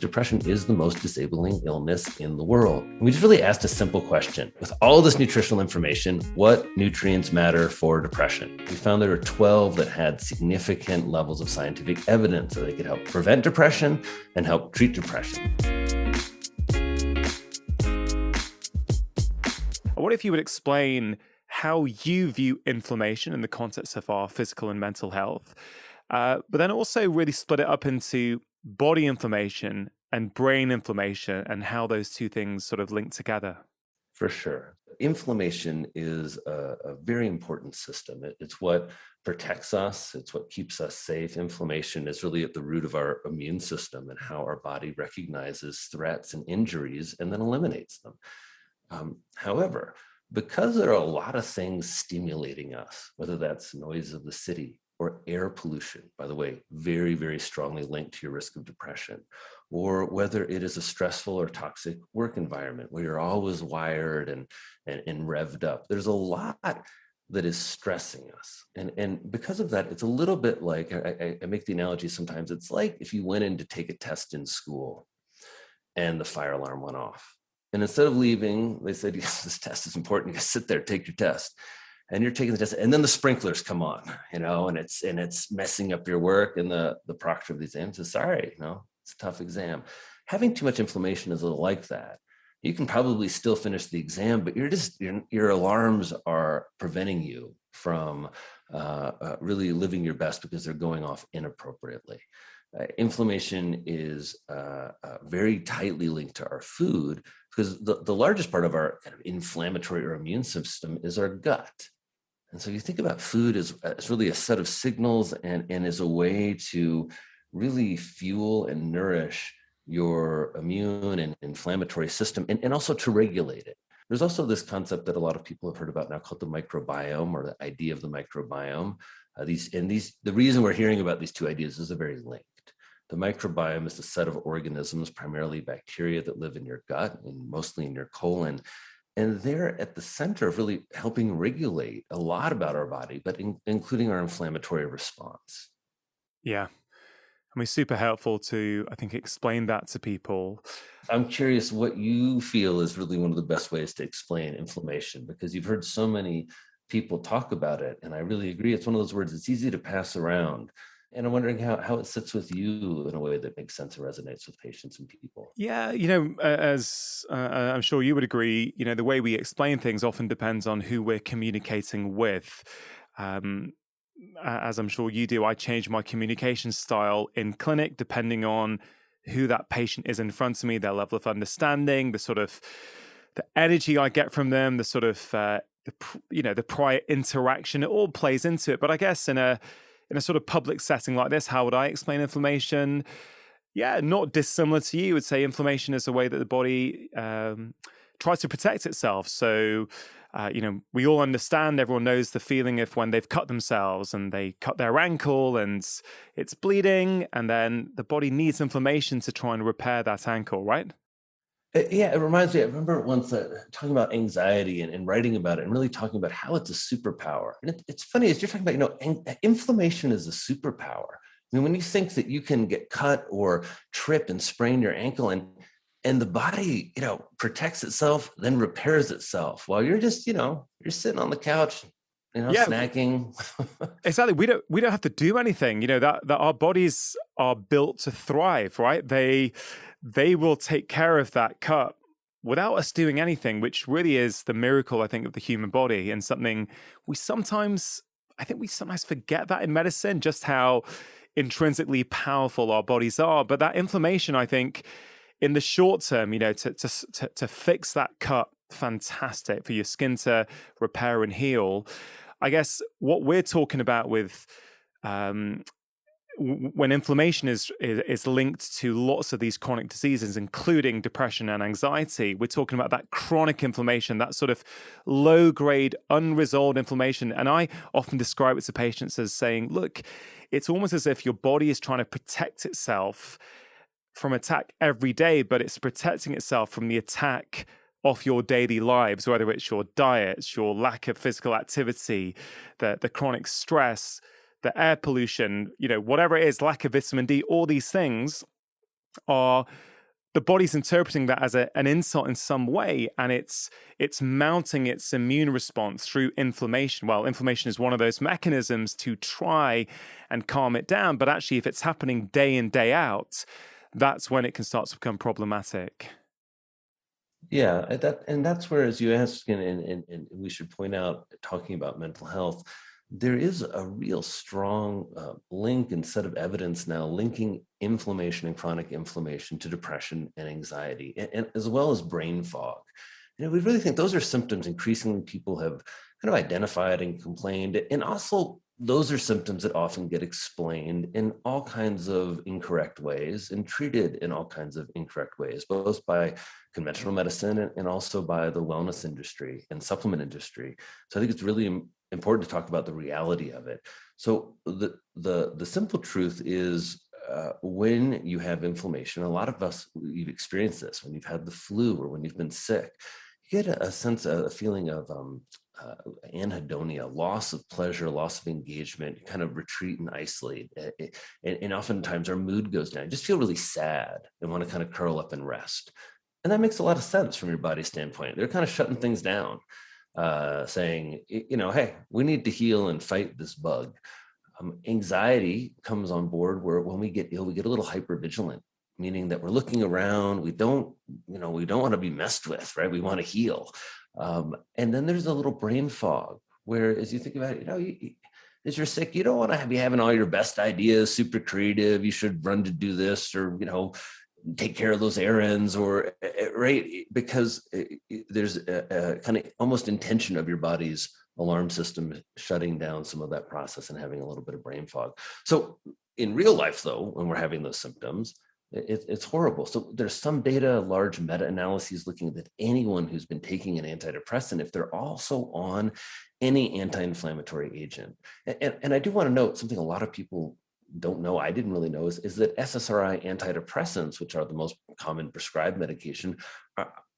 Depression is the most disabling illness in the world. And we just really asked a simple question. With all this nutritional information, what nutrients matter for depression? We found there were 12 that had significant levels of scientific evidence that they could help prevent depression and help treat depression. What if you would explain how you view inflammation in the context of our physical and mental health, but then also really split it up into body inflammation and brain inflammation and how those two things sort of link together? For sure. Inflammation is a very important system. It's what protects us. It's what keeps us safe. Inflammation is really at the root of our immune system and how our body recognizes threats and injuries and then eliminates them. However, because there are a lot of things stimulating us, whether that's noise of the city or air pollution, by the way, very, very strongly linked to your risk of depression, or whether it is a stressful or toxic work environment where you're always wired and revved up. There's a lot that is stressing us. And because of that, it's a little bit like, I make the analogy sometimes, it's like if you went in to take a test in school and the fire alarm went off. And instead of leaving, they said, yes, this test is important. You guys sit there, take your test. And you're taking the test, and then the sprinklers come on, and it's messing up your work. And the proctor of the exam says, sorry, it's a tough exam. Having too much inflammation is a little like that. You can probably still finish the exam, but your alarms are preventing you from really living your best because they're going off inappropriately. Inflammation is very tightly linked to our food because the largest part of our kind of inflammatory or immune system is our gut. And so you think about food as really a set of signals and as a way to really fuel and nourish your immune and inflammatory system and also to regulate it. There's also this concept that a lot of people have heard about now called the microbiome, or the idea of the microbiome. The reason we're hearing about these two ideas is they're very linked. The microbiome is a set of organisms, primarily bacteria, that live in your gut and mostly in your colon. And they're at the center of really helping regulate a lot about our body, but including our inflammatory response. Yeah. I mean, super helpful to, I think, explain that to people. I'm curious what you feel is really one of the best ways to explain inflammation, because you've heard so many people talk about it. And I really agree. It's one of those words that's easy to pass around. And I'm wondering how it sits with you in a way that makes sense and resonates with patients and people. Yeah, as I'm sure you would agree, the way we explain things often depends on who we're communicating with. As I'm sure you do, I change my communication style in clinic depending on who that patient is in front of me, their level of understanding, the energy I get from them, the prior interaction. It all plays into it. But I guess in a sort of public setting like this, how would I explain inflammation? Yeah, not dissimilar to you. I would say inflammation is a way that the body tries to protect itself. So, we all understand, everyone knows the feeling of when they've cut themselves and they cut their ankle and it's bleeding, and then the body needs inflammation to try and repair that ankle, right? Yeah, it reminds me, I remember once talking about anxiety and writing about it and really talking about how it's a superpower. And it's funny, as you're talking about, inflammation is a superpower. I mean, when you think that you can get cut or trip and sprain your ankle and the body, protects itself, then repairs itself while you're just, you're sitting on the couch, snacking. Exactly. We don't have to do anything, that our bodies are built to thrive, right? They will take care of that cut without us doing anything, which really is the miracle, I think, of the human body, and something we sometimes forget that in medicine, just how intrinsically powerful our bodies are. But that inflammation, I think, in the short term, to fix that cut, fantastic for your skin to repair and heal. I guess what we're talking about with when inflammation is linked to lots of these chronic diseases, including depression and anxiety, we're talking about that chronic inflammation, that sort of low-grade, unresolved inflammation. And I often describe it to patients as saying, look, it's almost as if your body is trying to protect itself from attack every day, but it's protecting itself from the attack of your daily lives, whether it's your diet, your lack of physical activity, the chronic stress, the air pollution, whatever it is, lack of vitamin D, all these things. are the body's interpreting that as an insult in some way, and it's mounting its immune response through inflammation. Well, inflammation is one of those mechanisms to try and calm it down, but actually if it's happening day in, day out, that's when it can start to become problematic. Yeah, that's where, as you asked, and we should point out, talking about mental health, there is a real strong link and set of evidence now linking inflammation and chronic inflammation to depression and anxiety, and as well as brain fog. We really think those are symptoms increasingly people have kind of identified and complained, and also those are symptoms that often get explained in all kinds of incorrect ways and treated in all kinds of incorrect ways, both by conventional medicine and also by the wellness industry and supplement industry. So I think it's really important to talk about the reality of it. So the simple truth is, when you have inflammation, a lot of us, you've experienced this when you've had the flu or when you've been sick, you get a sense, a feeling of anhedonia, loss of pleasure, loss of engagement, kind of retreat and isolate. And oftentimes our mood goes down. You just feel really sad and want to kind of curl up and rest. And that makes a lot of sense from your body standpoint. They're kind of shutting things down, saying, hey, we need to heal and fight this bug. Anxiety comes on board where when we get ill, we get a little hypervigilant, meaning that we're looking around. We don't want to be messed with, right? We want to heal. And then there's a little brain fog where, as you think about it, as you're sick, you don't want to be having all your best ideas, super creative. You should run to do this, or, take care of those errands, or right, because there's a kind of almost intention of your body's alarm system shutting down some of that process and having a little bit of brain fog. So in real life, though, when we're having those symptoms, it's horrible. So there's some data, large meta-analyses looking at anyone who's been taking an antidepressant, if they're also on any anti-inflammatory agent. And I do want to note something a lot of people don't know, I didn't really know, is that SSRI antidepressants, which are the most common prescribed medication,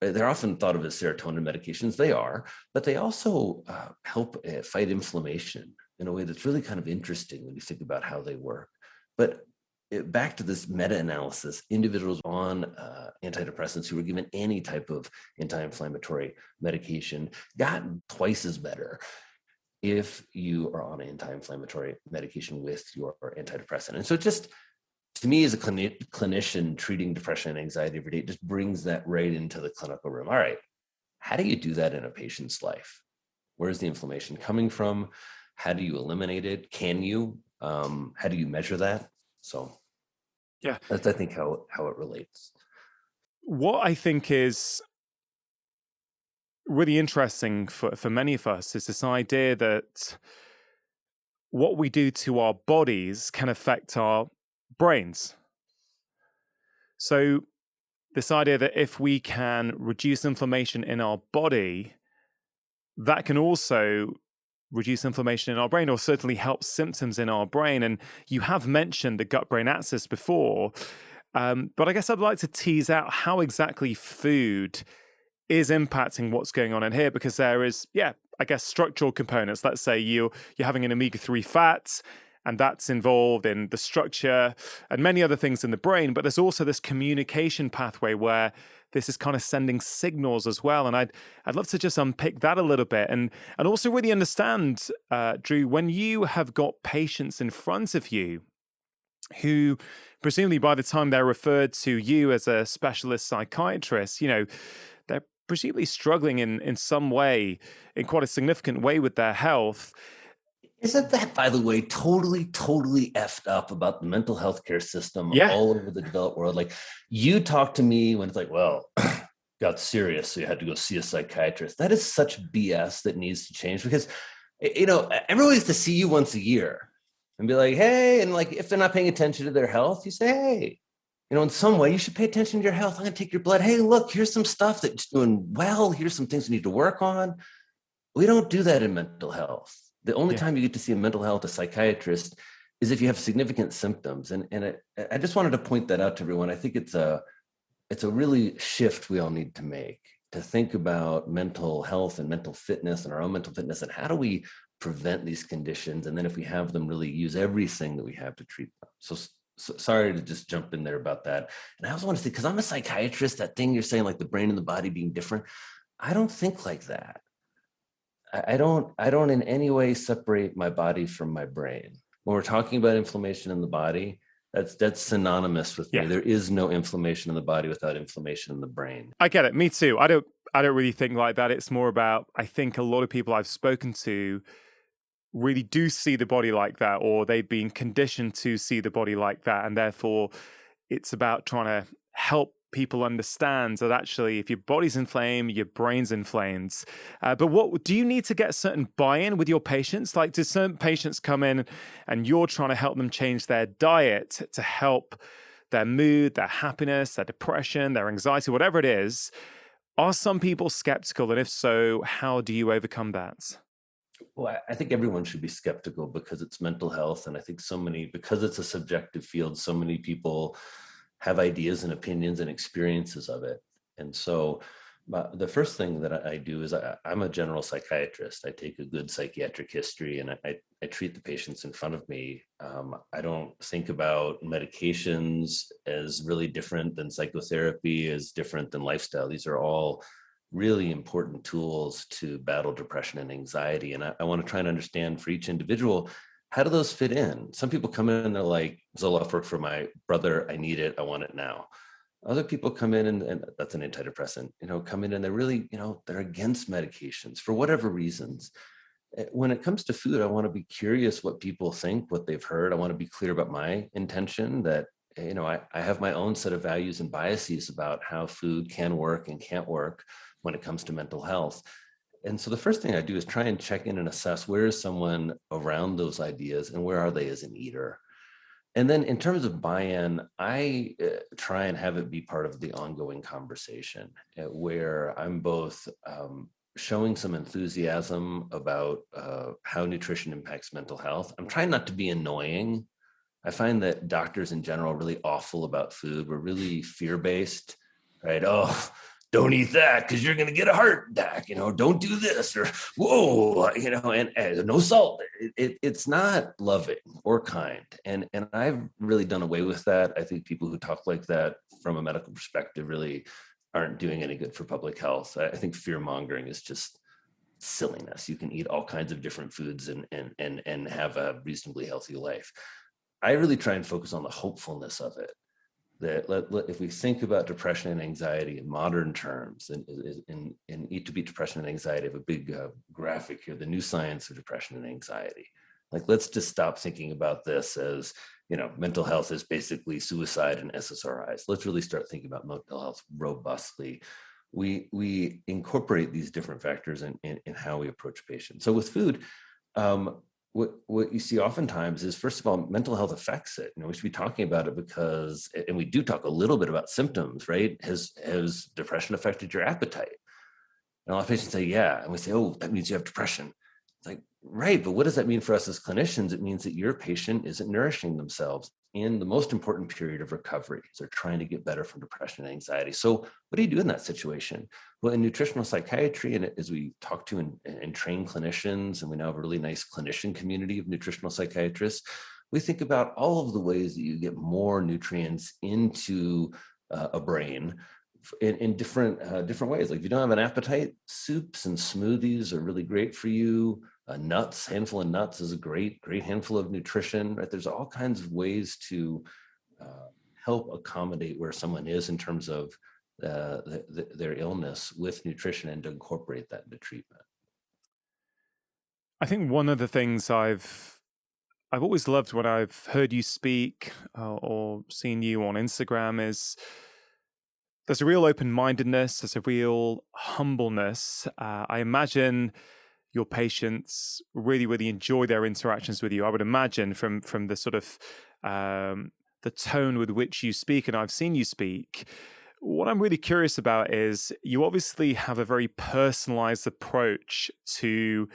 they're often thought of as serotonin medications. They are, but they also help fight inflammation in a way that's really kind of interesting when you think about how they work. But back to this meta-analysis, individuals on antidepressants who were given any type of anti-inflammatory medication got twice as better if you are on anti-inflammatory medication with your antidepressant. And so just, to me, as a clinician treating depression and anxiety every day, it just brings that right into the clinical room. All right, how do you do that in a patient's life? Where's the inflammation coming from? How do you eliminate it? Can you? How do you measure that? So yeah, that's, I think, how it relates. What I think is really interesting for many of us is this idea that what we do to our bodies can affect our brains. So this idea that if we can reduce inflammation in our body, that can also reduce inflammation in our brain, or certainly help symptoms in our brain. And you have mentioned the gut-brain axis before, but I guess I'd like to tease out how exactly food is impacting what's going on in here, because there is, I guess, structural components. Let's say you're having an omega-3 fat, and that's involved in the structure and many other things in the brain. But there's also this communication pathway where this is kind of sending signals as well. And I'd love to just unpick that a little bit and also really understand, Drew, when you have got patients in front of you who presumably by the time they're referred to you as a specialist psychiatrist, they're presumably struggling in some way, in quite a significant way with their health. Isn't that, by the way, totally effed up about the mental health care system all over the developed world? Like, you talk to me when it's like, well, got serious, so you had to go see a psychiatrist. That is such BS that needs to change, because, everyone needs to see you once a year and be like, hey, and like, if they're not paying attention to their health, you say, hey, in some way, you should pay attention to your health. I'm going to take your blood. Hey, look, here's some stuff that's doing well. Here's some things you need to work on. We don't do that in mental health. The only time you get to see a psychiatrist, is if you have significant symptoms. And I just wanted to point that out to everyone. I think it's a really shift we all need to make, to think about mental health and mental fitness and our own mental fitness, and how do we prevent these conditions? And then if we have them, really use everything that we have to treat them. So sorry to just jump in there about that. And I also want to say, because I'm a psychiatrist, that thing you're saying, like the brain and the body being different, I don't think like that. I don't in any way separate my body from my brain. When we're talking about inflammation in the body, that's synonymous with me. Yeah, There is no inflammation in the body without inflammation in the brain. I get it. Me too. I don't really think like that. It's more about, I think a lot of people I've spoken to really do see the body like that, or they've been conditioned to see the body like that. And therefore, it's about trying to help people understand that actually, if your body's inflamed, your brain's inflamed. But what do you need to get certain buy-in with your patients? Like, do certain patients come in and you're trying to help them change their diet to help their mood, their happiness, their depression, their anxiety, whatever it is? Are some people skeptical? And if so, how do you overcome that? Well, I think everyone should be skeptical because it's mental health. And I think because it's a subjective field, so many people have ideas and opinions and experiences of it. And so the first thing that I do is I'm a general psychiatrist. I take a good psychiatric history and I treat the patients in front of me. I don't think about medications as really different than psychotherapy, as different than lifestyle. These are all really important tools to battle depression and anxiety. And I want to try and understand for each individual, how do those fit in? Some people come in and they're like, Zoloft worked for my brother. I need it. I want it now. Other people come in and that's an antidepressant, come in and they're really, they're against medications for whatever reasons. When it comes to food, I want to be curious what people think, what they've heard. I want to be clear about my intention that, I have my own set of values and biases about how food can work and can't work when it comes to mental health. And so the first thing I do is try and check in and assess where is someone around those ideas and where are they as an eater. And then in terms of buy-in, I try and have it be part of the ongoing conversation where I'm both showing some enthusiasm about how nutrition impacts mental health. I'm trying not to be annoying. I find that doctors in general are really awful about food. We're really fear-based, right? Oh, don't eat that because you're going to get a heart attack. Don't do this or whoa, and no salt. It's not loving or kind. And I've really done away with that. I think people who talk like that from a medical perspective really aren't doing any good for public health. I think fear mongering is just silliness. You can eat all kinds of different foods and have a reasonably healthy life. I really try and focus on the hopefulness of it. That if we think about depression and anxiety in modern terms, and Eat to Beat Depression and Anxiety, I have a big graphic here, the new science of depression and anxiety. Like, let's just stop thinking about this as, mental health is basically suicide and SSRIs. Let's really start thinking about mental health robustly. We incorporate these different factors in how we approach patients. So with food, what you see oftentimes is, first of all, mental health affects it. We should be talking about it because, and we do talk a little bit about symptoms, right? Has depression affected your appetite? And a lot of patients say, yeah. And we say, oh, that means you have depression. It's like, right. But what does that mean for us as clinicians? It means that your patient isn't nourishing themselves in the most important period of recovery. So they're trying to get better from depression and anxiety. So what do you do in that situation? Well, in nutritional psychiatry, and as we talk to and train clinicians, and we now have a really nice clinician community of nutritional psychiatrists, we think about all of the ways that you get more nutrients into a brain in different ways. Like if you don't have an appetite, soups and smoothies are really great for you. Nuts, handful of nuts is a great handful of nutrition, right? There's all kinds of ways to help accommodate where someone is in terms of their illness with nutrition and to incorporate that into treatment. I think one of the things I've always loved when I've heard you speak or seen you on Instagram is there's a real open-mindedness, there's a real humbleness. I imagine your patients really, really enjoy their interactions with you. I would imagine from the sort of the tone with which you speak, and I've seen you speak. What I'm really curious about is you obviously have a very personalized approach to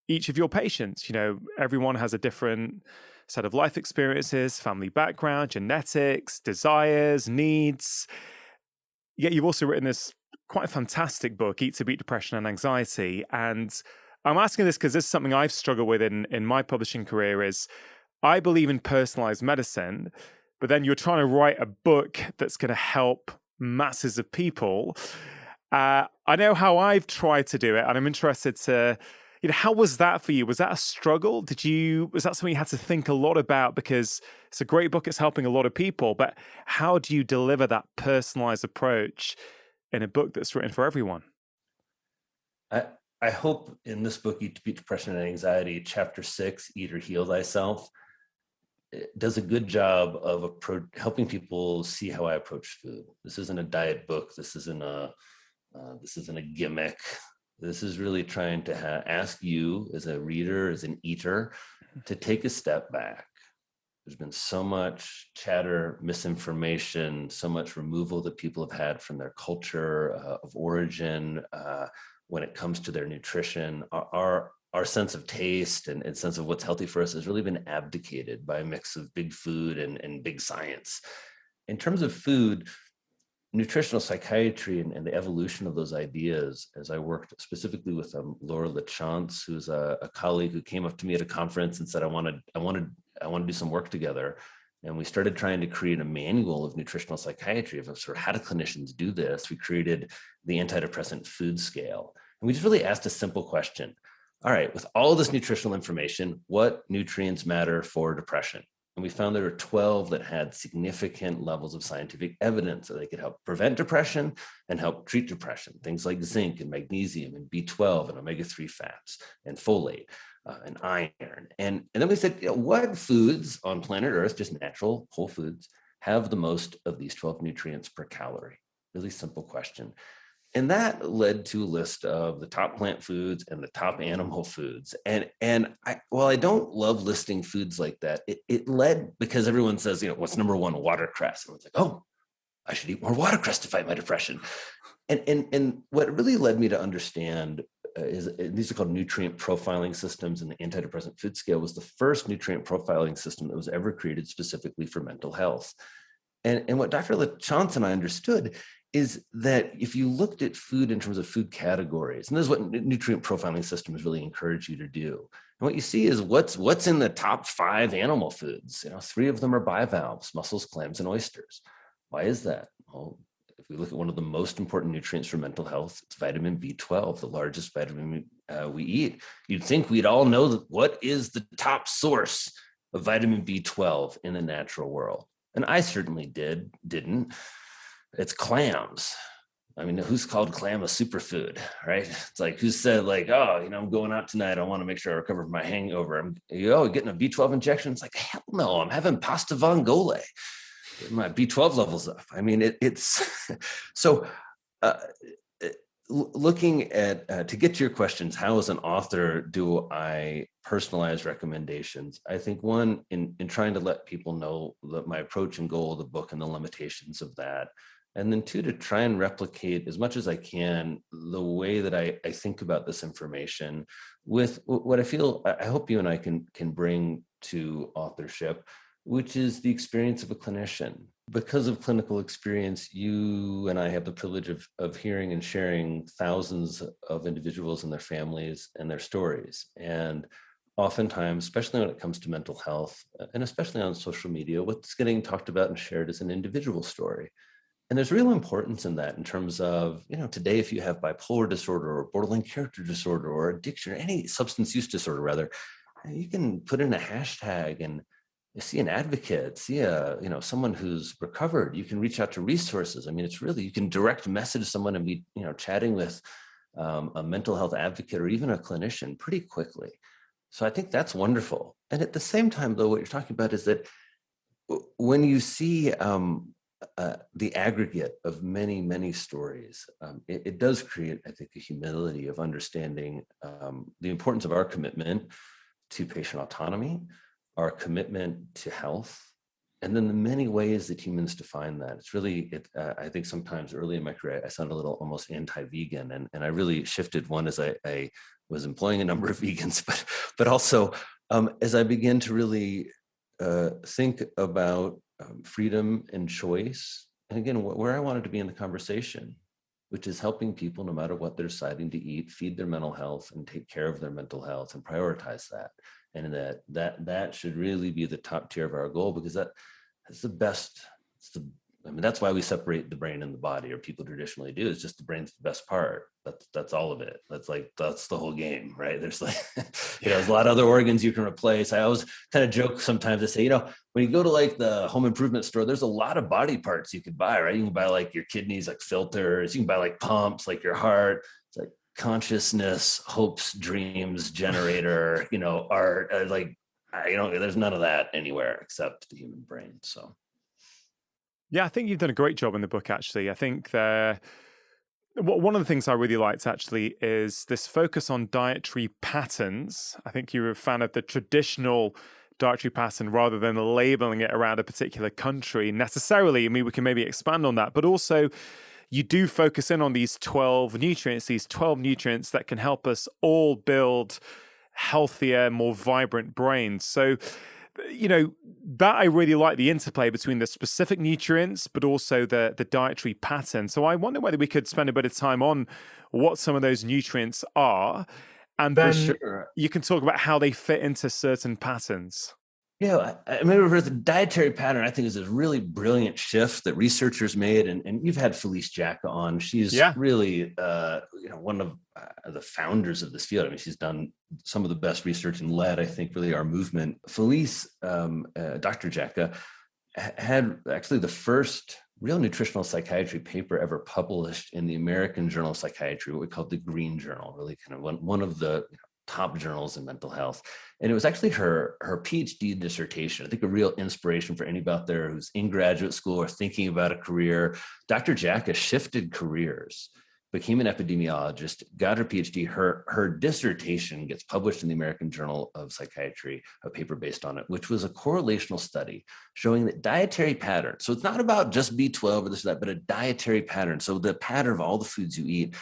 each of your patients. Everyone has a different set of life experiences, family background, genetics, desires, needs. Yet you've also written this quite fantastic book, Eat to Beat Depression and Anxiety. And I'm asking this because this is something I've struggled with in my publishing career is I believe in personalized medicine, but then you're trying to write a book that's going to help masses of people. I know how I've tried to do it, and I'm interested to, how was that for you? Was that a struggle? Was that something you had to think a lot about? Because it's a great book, it's helping a lot of people, but how do you deliver that personalized approach in a book that's written for everyone? I hope in this book, Eat to Beat Depression and Anxiety, chapter 6, Eat or Heal Thyself, it does a good job of helping people see how I approach food. This isn't a diet book. This isn't a gimmick. This is really trying to ask you as a reader, as an eater, to take a step back. There's been so much chatter, misinformation, so much removal that people have had from their culture of origin when it comes to their nutrition. Our sense of taste and sense of what's healthy for us has really been abdicated by a mix of big food and big science. In terms of food, nutritional psychiatry and the evolution of those ideas, as I worked specifically with Laura LaChance, who's a colleague who came up to me at a conference and said, I want to do some work together. And we started trying to create a manual of nutritional psychiatry of sort of how do clinicians do this. We created the antidepressant food scale. And we just really asked a simple question. All right, with all this nutritional information, what nutrients matter for depression? And we found there were 12 that had significant levels of scientific evidence that they could help prevent depression and help treat depression. Things like zinc and magnesium and B12 and omega-3 fats and folate and iron. And then we said, what foods on planet Earth, just natural whole foods, have the most of these 12 nutrients per calorie? Really simple question. And that led to a list of the top plant foods and the top animal foods. And while I don't love listing foods like that, it led because everyone says, what's number one? Watercress. And it's like, oh, I should eat more watercress to fight my depression. And what really led me to understand is these are called nutrient profiling systems, and the antidepressant food scale was the first nutrient profiling system that was ever created specifically for mental health. And what Dr. LaChance and I understood is that if you looked at food in terms of food categories, and this is what nutrient profiling systems really encourage you to do. And what you see is what's in the top 5 animal foods. 3 of them are bivalves: mussels, clams, and oysters. Why is that? Well, if we look at one of the most important nutrients for mental health, it's vitamin B12, the largest vitamin we eat. You'd think we'd all know that what is the top source of vitamin B12 in the natural world. And I certainly didn't. It's clams. I mean, who's called clam a superfood, right? It's like, who said like, oh, I'm going out tonight. I want to make sure I recover from my hangover. I'm getting a B12 injection. It's like, hell no, I'm having pasta vongole. My B12 levels up. I mean, it's so looking at, to get to your questions, how as an author do I personalize recommendations? I think one, in trying to let people know that my approach and goal of the book and the limitations of that. And then 2, to try and replicate as much as I can the way that I think about this information with what I feel, I hope you and I can bring to authorship, which is the experience of a clinician. Because of clinical experience, you and I have the privilege of hearing and sharing thousands of individuals and their families and their stories. And oftentimes, especially when it comes to mental health, and especially on social media, what's getting talked about and shared is an individual story. And there's real importance in that in terms of, today, if you have bipolar disorder or borderline character disorder or addiction or any substance use disorder, rather, you can put in a hashtag and see an advocate, see someone who's recovered. You can reach out to resources. I mean, it's really, you can direct message someone and be, chatting with a mental health advocate or even a clinician pretty quickly. So I think that's wonderful. And at the same time, though, what you're talking about is that when you see the aggregate of many, many stories, it does create, I think, a humility of understanding the importance of our commitment to patient autonomy, our commitment to health, and then the many ways that humans define that. It's really, I think sometimes early in my career, I sound a little almost anti-vegan, and I really shifted one as I was employing a number of vegans, but also as I began to really think about freedom and choice, and again, where I wanted to be in the conversation, which is helping people, no matter what they're deciding to eat, feed their mental health and take care of their mental health and prioritize that. And that should really be the top tier of our goal, because that's the best. That's why we separate the brain and the body, or people traditionally do. It's just the brain's the best part. That's all of it. That's the whole game, right? There's there's a lot of other organs you can replace. I always kind of joke sometimes to say, when you go to like the home improvement store, there's a lot of body parts you could buy, right? You can buy like your kidneys, like filters. You can buy like pumps, like your heart. It's like consciousness, hopes, dreams, generator, art. There's none of that anywhere except the human brain. So. Yeah, I think you've done a great job in the book, actually. I think one of the things I really liked, actually, is this focus on dietary patterns. I think you're a fan of the traditional dietary pattern rather than labeling it around a particular country necessarily. I mean, we can maybe expand on that, but also you do focus in on these 12 nutrients that can help us all build healthier, more vibrant brains. So, that I really like, the interplay between the specific nutrients, but also the dietary pattern. So I wonder whether we could spend a bit of time on what some of those nutrients are, and then sure. You can talk about how they fit into certain patterns. Yeah, I remember the dietary pattern, I think, is a really brilliant shift that researchers made. And you've had Felice Jacka on. She's really, one of the founders of this field. I mean, she's done some of the best research and led, I think, really our movement. Felice, Dr. Jacka, had actually the first real nutritional psychiatry paper ever published in the American Journal of Psychiatry, what we call the Green Journal, really kind of one of the top journals in mental health. And it was actually her PhD dissertation. I think a real inspiration for anybody out there who's in graduate school or thinking about a career. Dr. Jacka shifted careers, became an epidemiologist, got her PhD. Her dissertation gets published in the American Journal of Psychiatry, a paper based on it, which was a correlational study showing that dietary patterns, so it's not about just B12 or this or that, but a dietary pattern. So the pattern of all the foods you eat,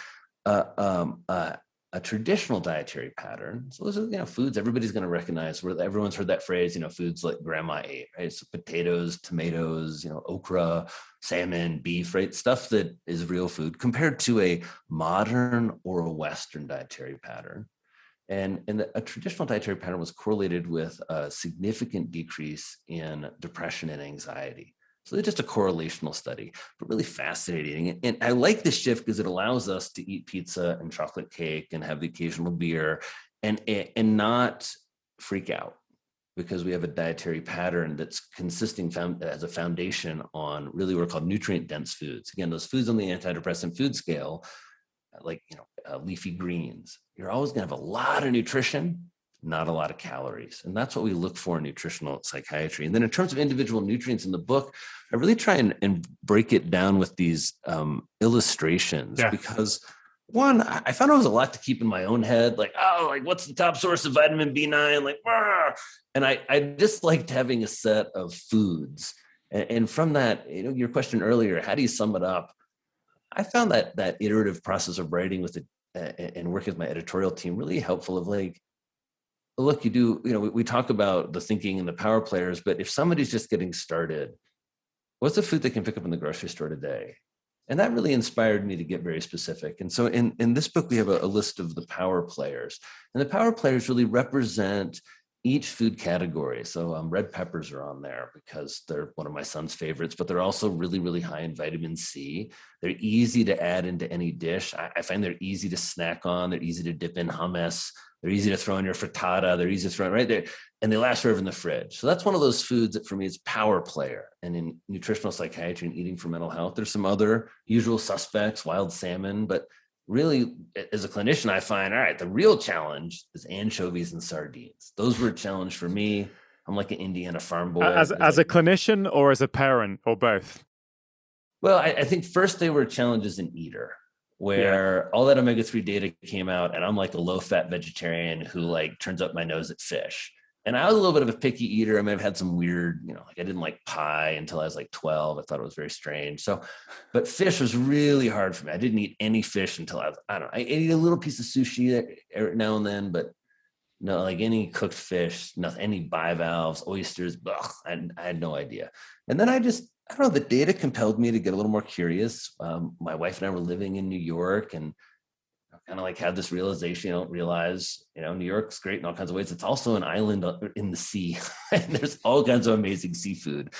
a traditional dietary pattern. So those are, foods everybody's going to recognize. Where everyone's heard that phrase, foods like grandma ate, right? So potatoes, tomatoes, okra, salmon, beef, right? Stuff that is real food, compared to a modern or a Western dietary pattern. And a traditional dietary pattern was correlated with a significant decrease in depression and anxiety. So it's just a correlational study, but really fascinating. And I like this shift because it allows us to eat pizza and chocolate cake and have the occasional beer and not freak out, because we have a dietary pattern that's consisting as a foundation on really what are called nutrient dense foods. Again, those foods on the antidepressant food scale, like, leafy greens, you're always going to have a lot of nutrition, not a lot of calories. And that's what we look for in nutritional psychiatry. And then in terms of individual nutrients in the book, I really try and break it down with these illustrations, because one, I found it was a lot to keep in my own head. Like, what's the top source of vitamin B9? Like, and I just liked having a set of foods. And from that, your question earlier, how do you sum it up? I found that iterative process of writing with and working with my editorial team really helpful. Of like, look, we talk about the thinking and the power players, but if somebody's just getting started, what's the food they can pick up in the grocery store today? And that really inspired me to get very specific. And so in this book, we have a list of the power players, and the power players really represent each food category. So red peppers are on there because they're one of my son's favorites, but they're also really, really high in vitamin C. They're easy to add into any dish. I find they're easy to snack on. They're easy to dip in hummus. They're easy to throw in your frittata. They're easy to throw in right there, and they last forever in the fridge. So that's one of those foods that for me is power player. And in nutritional psychiatry and eating for mental health, there's some other usual suspects, wild salmon, but really, as a clinician, I find, all right, the real challenge is anchovies and sardines. Those were a challenge for me. I'm like an Indiana farm boy. As a clinician or as a parent or both? Well, I think first they were challenges an eater, where all that omega-3 data came out, and I'm like a low-fat vegetarian who like turns up my nose at fish. And I was a little bit of a picky eater. I may have had some weird, like I didn't like pie until I was like 12. I thought it was very strange. So, but fish was really hard for me. I didn't eat any fish until I ate a little piece of sushi every now and then, but no, like any cooked fish, nothing, any bivalves, oysters, I had no idea. And then I don't know, the data compelled me to get a little more curious. My wife and I were living in New York, and kind of like had this realization, you don't realize, New York's great in all kinds of ways. It's also an island in the sea, and there's all kinds of amazing seafood.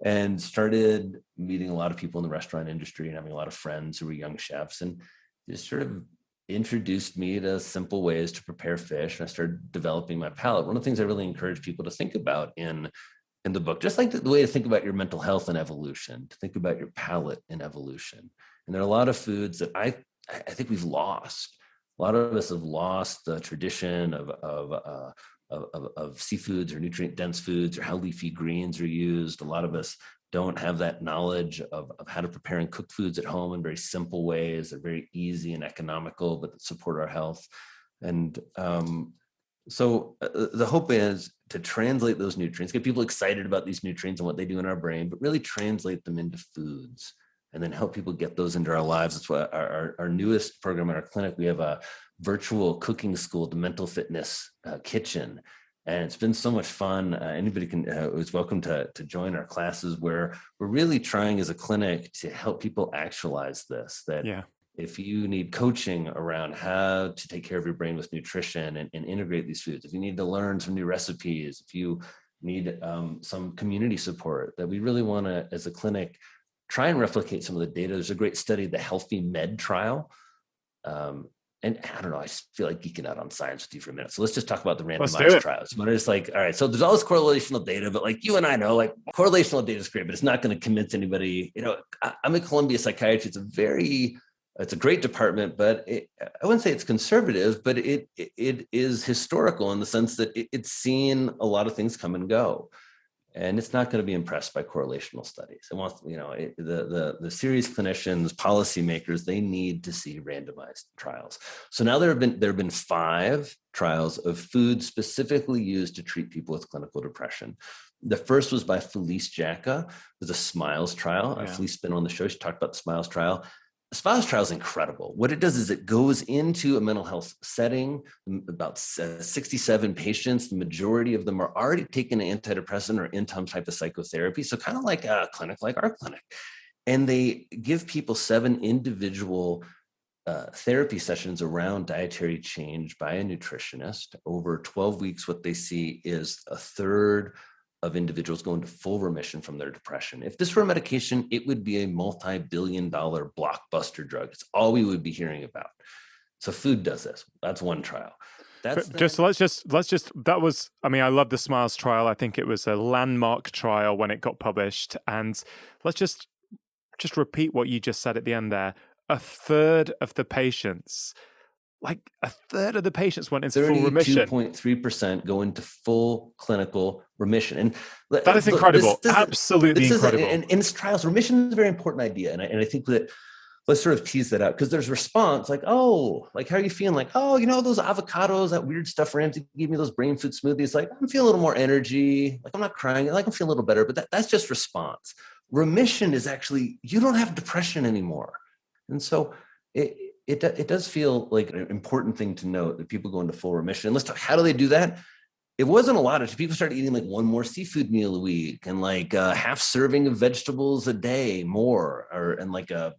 And started meeting a lot of people in the restaurant industry and having a lot of friends who were young chefs, and just sort of introduced me to simple ways to prepare fish. And I started developing my palate. One of the things I really encourage people to think about in the book, just like the way to think about your mental health and evolution, to think about your palate and evolution. And there are a lot of foods that I think we've lost. A lot of us have lost the tradition of seafoods or nutrient dense foods, or how leafy greens are used. A lot of us don't have that knowledge of how to prepare and cook foods at home in very simple ways. They're very easy and economical, but that support our health. And so the hope is to translate those nutrients, get people excited about these nutrients and what they do in our brain, but really translate them into foods, and then help people get those into our lives. That's why our newest program in our clinic, we have a virtual cooking school, the Mental Fitness Kitchen. And it's been so much fun. Anybody is welcome to join our classes, where we're really trying as a clinic to help people actualize this, that if you need coaching around how to take care of your brain with nutrition and integrate these foods, if you need to learn some new recipes, if you need some community support, that we really want to, as a clinic, try and replicate some of the data. There's a great study, the Healthy Med trial. And I don't know, I just feel like geeking out on science with you for a minute. So let's just talk about the randomized trials. But it's like, all right, so there's all this correlational data, but like you and I know, like correlational data is great, but it's not going to convince anybody. I'm at Colombia Psychiatry. It's a great department, but I wouldn't say it's conservative, but it is historical in the sense that it's seen a lot of things come and go. And it's not going to be impressed by correlational studies. It wants, the serious clinicians, policymakers, they need to see randomized trials. So now there have been 5 trials of food specifically used to treat people with clinical depression. The first was by Felice Jacka. It was a SMILES trial. Felice's been on the show. She talked about the SMILES trial. The SMILES trial is incredible. What it does is it goes into a mental health setting, about 67 patients. The majority of them are already taking an antidepressant or in some type of psychotherapy. So kind of like a clinic like our clinic. And they give people 7 individual therapy sessions around dietary change by a nutritionist. Over 12 weeks, what they see is a third of individuals go into full remission from their depression. If this were a medication, it would be a multi-billion-dollar blockbuster drug. It's all we would be hearing about. So food does this. That's one trial. Let's just, that was, I love the SMILES trial. I think it was a landmark trial when it got published. And let's just repeat what you just said at the end there. A third of the patients went into full remission. 32.3% go into full clinical remission. And that is incredible. Absolutely incredible. And in trials, remission is a very important idea. And I think that let's sort of tease that out, because there's response like, oh, like, how are you feeling? Like, oh, those avocados, that weird stuff Ramsey gave me, those brain food smoothies. Like, I'm feeling a little more energy. Like, I'm not crying. Like, I'm feeling a little better. But that's just response. Remission is actually, you don't have depression anymore. And so it does feel like an important thing to note that people go into full remission. And let's talk, how do they do that? It wasn't a lot of people started eating like one more seafood meal a week and like a half serving of vegetables a day more, and like a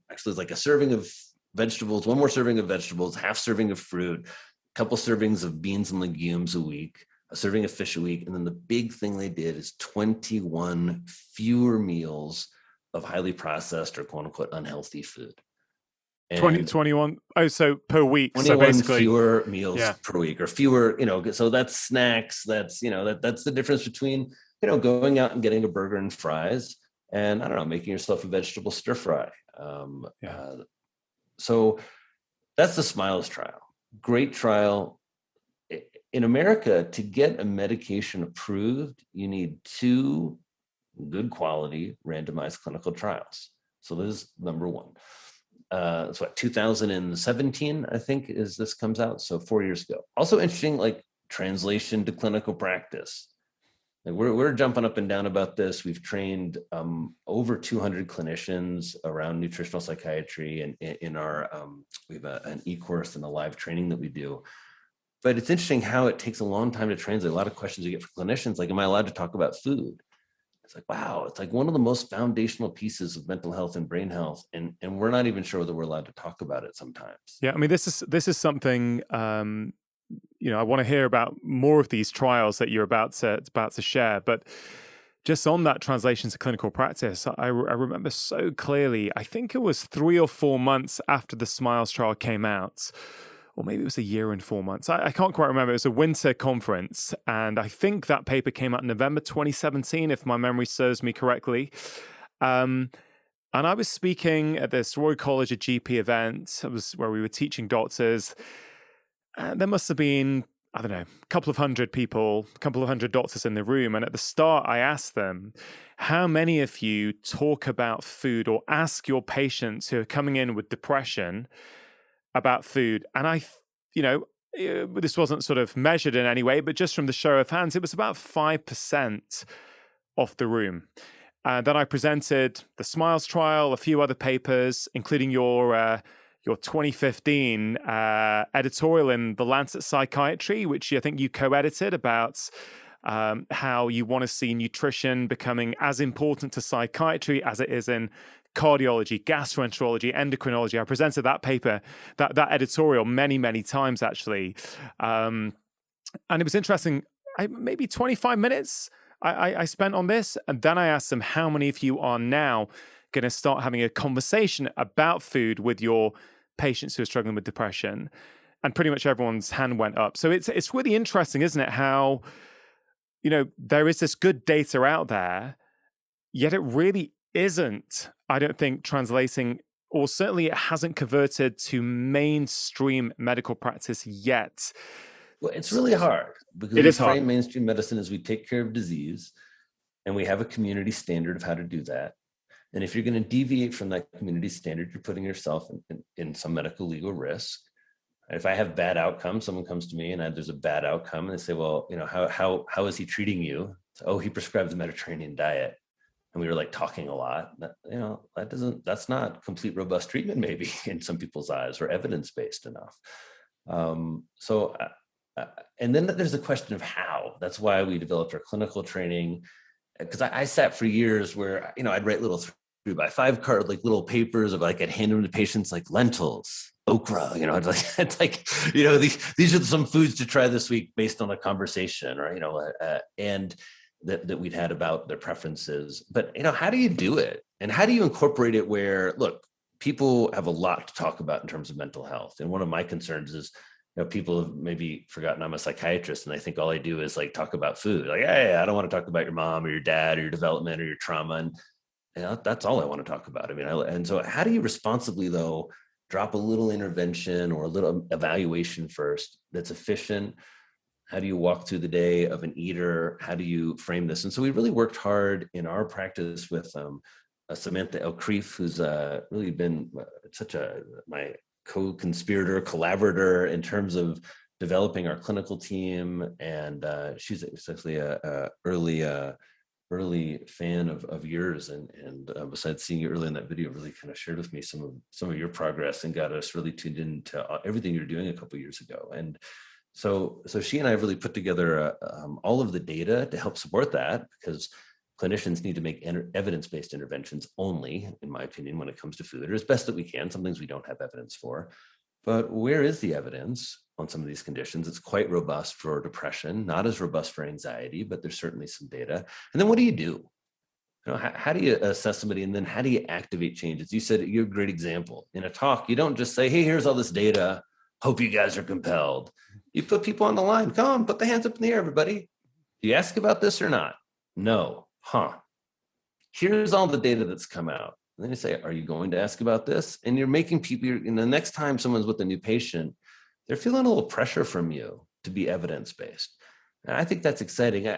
serving of vegetables, one more serving of vegetables, half serving of fruit, a couple servings of beans and legumes a week, a serving of fish a week. And then the big thing they did is 21 fewer meals of highly processed or quote unquote unhealthy food. 21. Oh, so per week. 21 so basically fewer meals per week, or fewer, so that's snacks. That's, that's the difference between, going out and getting a burger and fries and, I don't know, making yourself a vegetable stir fry. So that's the SMILES trial. Great trial. In America, to get a medication approved, you need 2 good quality randomized clinical trials. So this is number 1. It's 2017, I think, is this comes out. So 4 years ago. Also interesting, like translation to clinical practice. Like we're jumping up and down about this. We've trained over 200 clinicians around nutritional psychiatry, and in our we have an e-course and a live training that we do. But it's interesting how it takes a long time to translate. A lot of questions you get from clinicians, like, am I allowed to talk about food? It's like, wow, it's like one of the most foundational pieces of mental health and brain health. And we're not even sure that we're allowed to talk about it sometimes. Yeah, I mean, this is something I want to hear about more of these trials that you're about to share. But just on that translation to clinical practice, I remember so clearly. I think it was 3 or 4 months after the SMILES trial came out, or maybe it was a year and 4 months. I can't quite remember. It was a winter conference, and I think that paper came out in November 2017, if my memory serves me correctly. And I was speaking at this Royal College of GP event. It was where we were teaching doctors. There must have been, I don't know, a couple of hundred people, a couple of hundred doctors in the room. And at the start, I asked them, how many of you talk about food or ask your patients who are coming in with depression about food? And this wasn't sort of measured in any way, but just from the show of hands, it was about 5% of the room. Then I presented the SMILES trial, a few other papers, including your 2015 editorial in The Lancet Psychiatry, which I think you co-edited, about how you want to see nutrition becoming as important to psychiatry as it is in cardiology, gastroenterology, endocrinology. I presented that paper, that editorial many, many times, actually. And it was interesting. Maybe 25 minutes I spent on this, and then I asked them, how many of you are now going to start having a conversation about food with your patients who are struggling with depression? And pretty much everyone's hand went up. So it's really interesting, isn't it, how, there is this good data out there, yet it really isn't, I don't think, translating, or certainly it hasn't converted to mainstream medical practice yet. Well, it's really hard because It we is hard. frame mainstream medicine as we take care of disease, and we have a community standard of how to do that. And if you're going to deviate from that community standard, you're putting yourself in some medical legal risk. If I have bad outcomes, someone comes to me and there's a bad outcome, and they say, well, how is he treating you? So, oh, he prescribed the Mediterranean diet. And we were like talking a lot. That's not complete robust treatment, maybe in some people's eyes, or evidence-based enough. And then there's the question of how. That's why we developed our clinical training. Because I sat for years where, I'd write little 3x5 card, like little papers of like, I'd hand them to patients like lentils, okra, these are some foods to try this week based on a conversation, or, and that we'd had about their preferences. But, how do you do it? And how do you incorporate it where, look, people have a lot to talk about in terms of mental health. And one of my concerns is, people have maybe forgotten I'm a psychiatrist, and I think all I do is like talk about food. Like, hey, I don't want to talk about your mom or your dad or your development or your trauma. And that's all I want to talk about. And so how do you responsibly, though, drop a little intervention or a little evaluation first that's efficient? How do you walk through the day of an eater? How do you frame this? And so we really worked hard in our practice with Samantha Elkrief, who's really been my co-conspirator, collaborator in terms of developing our clinical team. And she's essentially a early fan of yours. And besides seeing you early in that video, really kind of shared with me some of your progress and got us really tuned into everything you're doing a couple of years ago. And so she and I really put together all of the data to help support that, because clinicians need to make evidence-based interventions only, in my opinion, when it comes to food, or as best that we can. Some things we don't have evidence for. But where is the evidence on some of these conditions? It's quite robust for depression, not as robust for anxiety, but there's certainly some data. And then what do you do? How do you assess somebody, and then how do you activate changes? You said you're a great example. In a talk, you don't just say, hey, here's all this data. Hope you guys are compelled. You put people on the line. Come on, put the hands up in the air, everybody. Do you ask about this or not? No. Here's all the data that's come out. And then you say, are you going to ask about this? And you're making people, and the next time someone's with a new patient, they're feeling a little pressure from you to be evidence-based. And I think that's exciting.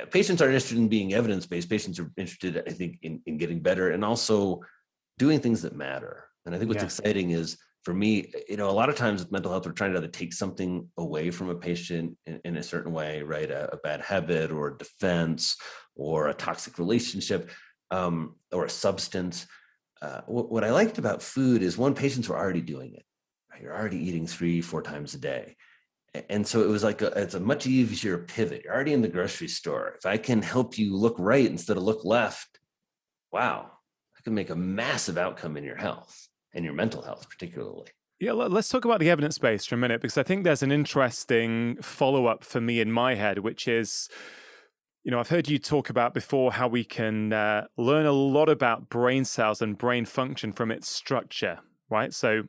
Patients aren't interested in being evidence-based. Patients are interested, I think, in getting better and also doing things that matter. And I think what's exciting is, for me, a lot of times with mental health, we're trying to take something away from a patient in a certain way, right? A bad habit or a defense or a toxic relationship or a substance. What I liked about food is, one, patients were already doing it. Right? You're already eating 3-4 times a day. And so it was like it's a much easier pivot. You're already in the grocery store. If I can help you look right instead of look left, wow, I can make a massive outcome in your health and your mental health, particularly. Yeah, let's talk about the evidence base for a minute, because I think there's an interesting follow up for me in my head, which is, I've heard you talk about before how we can learn a lot about brain cells and brain function from its structure, right? So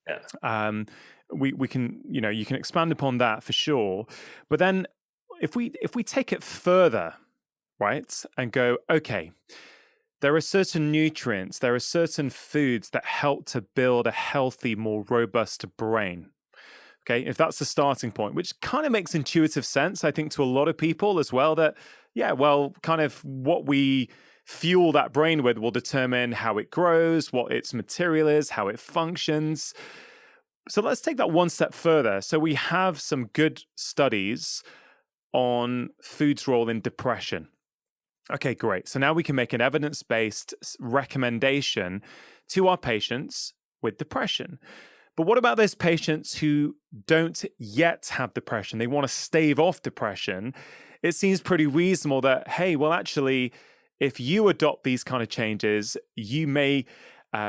Yeah. we can, you can expand upon that for sure. But then if we take it further, right, and go, okay, there are certain nutrients, there are certain foods that help to build a healthy, more robust brain. Okay, if that's the starting point, which kind of makes intuitive sense, I think, to a lot of people as well, that, yeah, well, kind of what we fuel that brain with will determine how it grows, what its material is, how it functions. So let's take that one step further. So we have some good studies on food's role in depression. Okay, great. So now we can make an evidence-based recommendation to our patients with depression. But what about those patients who don't yet have depression? They want to stave off depression. It seems pretty reasonable that, hey, well, actually, if you adopt these kind of changes, you may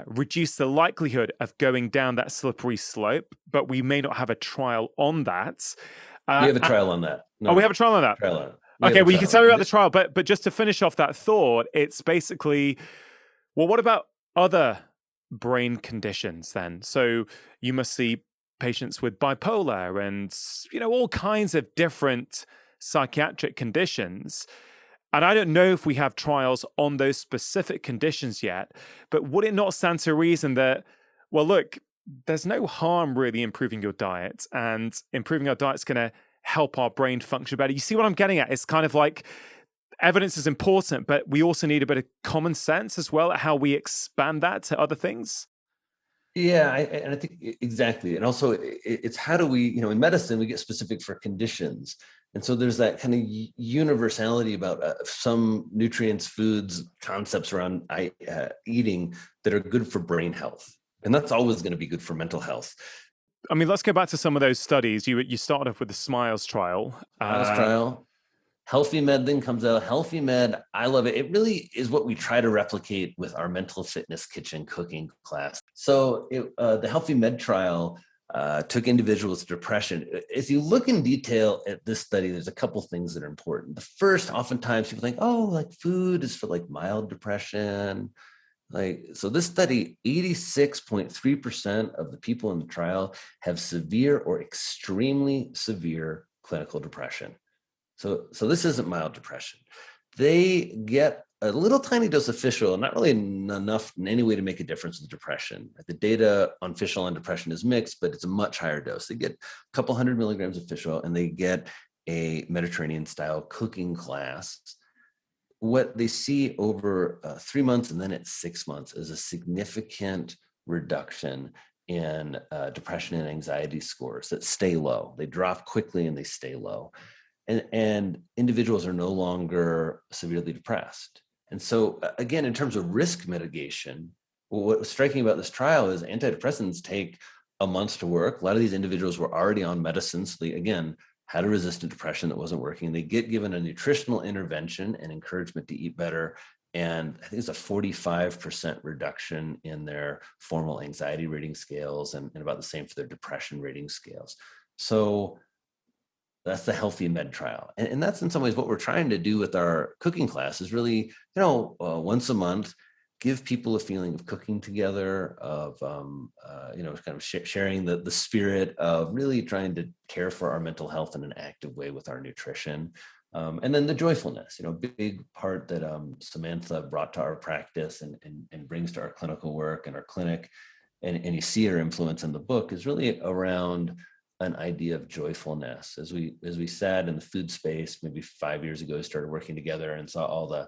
reduce the likelihood of going down that slippery slope, but we may not have a trial on that. We have a trial on that. No, we have a trial on that. Trial on it. Okay, well, you can tell me about the trial, but just to finish off that thought, it's basically, well, what about other brain conditions then? So you must see patients with bipolar and, all kinds of different psychiatric conditions. And I don't know if we have trials on those specific conditions yet, but would it not stand to reason that, well, look, there's no harm really improving your diet, and improving our diet's going to help our brain function better. You see what I'm getting at? It's kind of like evidence is important, but we also need a bit of common sense as well at how we expand that to other things. Yeah, and I think exactly. And also it's how do we, in medicine, we get specific for conditions. And so there's that kind of universality about some nutrients, foods, concepts around eating that are good for brain health. And that's always going to be good for mental health. I mean, let's go back to some of those studies. You started off with the SMILES trial. Trial. Healthy Med then comes out. Healthy Med, I love it. It really is what we try to replicate with our mental fitness kitchen cooking class. So the Healthy Med trial took individuals with depression. If you look in detail at this study, there's a couple things that are important. The first, oftentimes people think, oh, like food is for like mild depression. So this study, 86.3% of the people in the trial have severe or extremely severe clinical depression. So this isn't mild depression. They get a little tiny dose of fish oil, not really enough in any way to make a difference with depression. The data on fish oil and depression is mixed, but it's a much higher dose. They get a couple 100 milligrams of fish oil, and they get a Mediterranean-style cooking class. What they see over 3 months and then at 6 months is a significant reduction in depression and anxiety scores that stay low. They drop quickly and they stay low. And individuals are no longer severely depressed. And so, again, in terms of risk mitigation, what was striking about this trial is antidepressants take a month to work. A lot of these individuals were already on medicines. They, again, had a resistant depression that wasn't working. They get given a nutritional intervention and encouragement to eat better. And I think it's a 45% reduction in their formal anxiety rating scales, and about the same for their depression rating scales. So that's the Healthy Med trial. And that's in some ways what we're trying to do with our cooking class is really, once a month, give people a feeling of cooking together, of, kind of sharing the spirit of really trying to care for our mental health in an active way with our nutrition. And then the joyfulness, a big part that Samantha brought to our practice and brings to our clinical work and our clinic, and you see her influence in the book, is really around an idea of joyfulness. As we sat in the food space maybe 5 years ago, started working together and saw all the,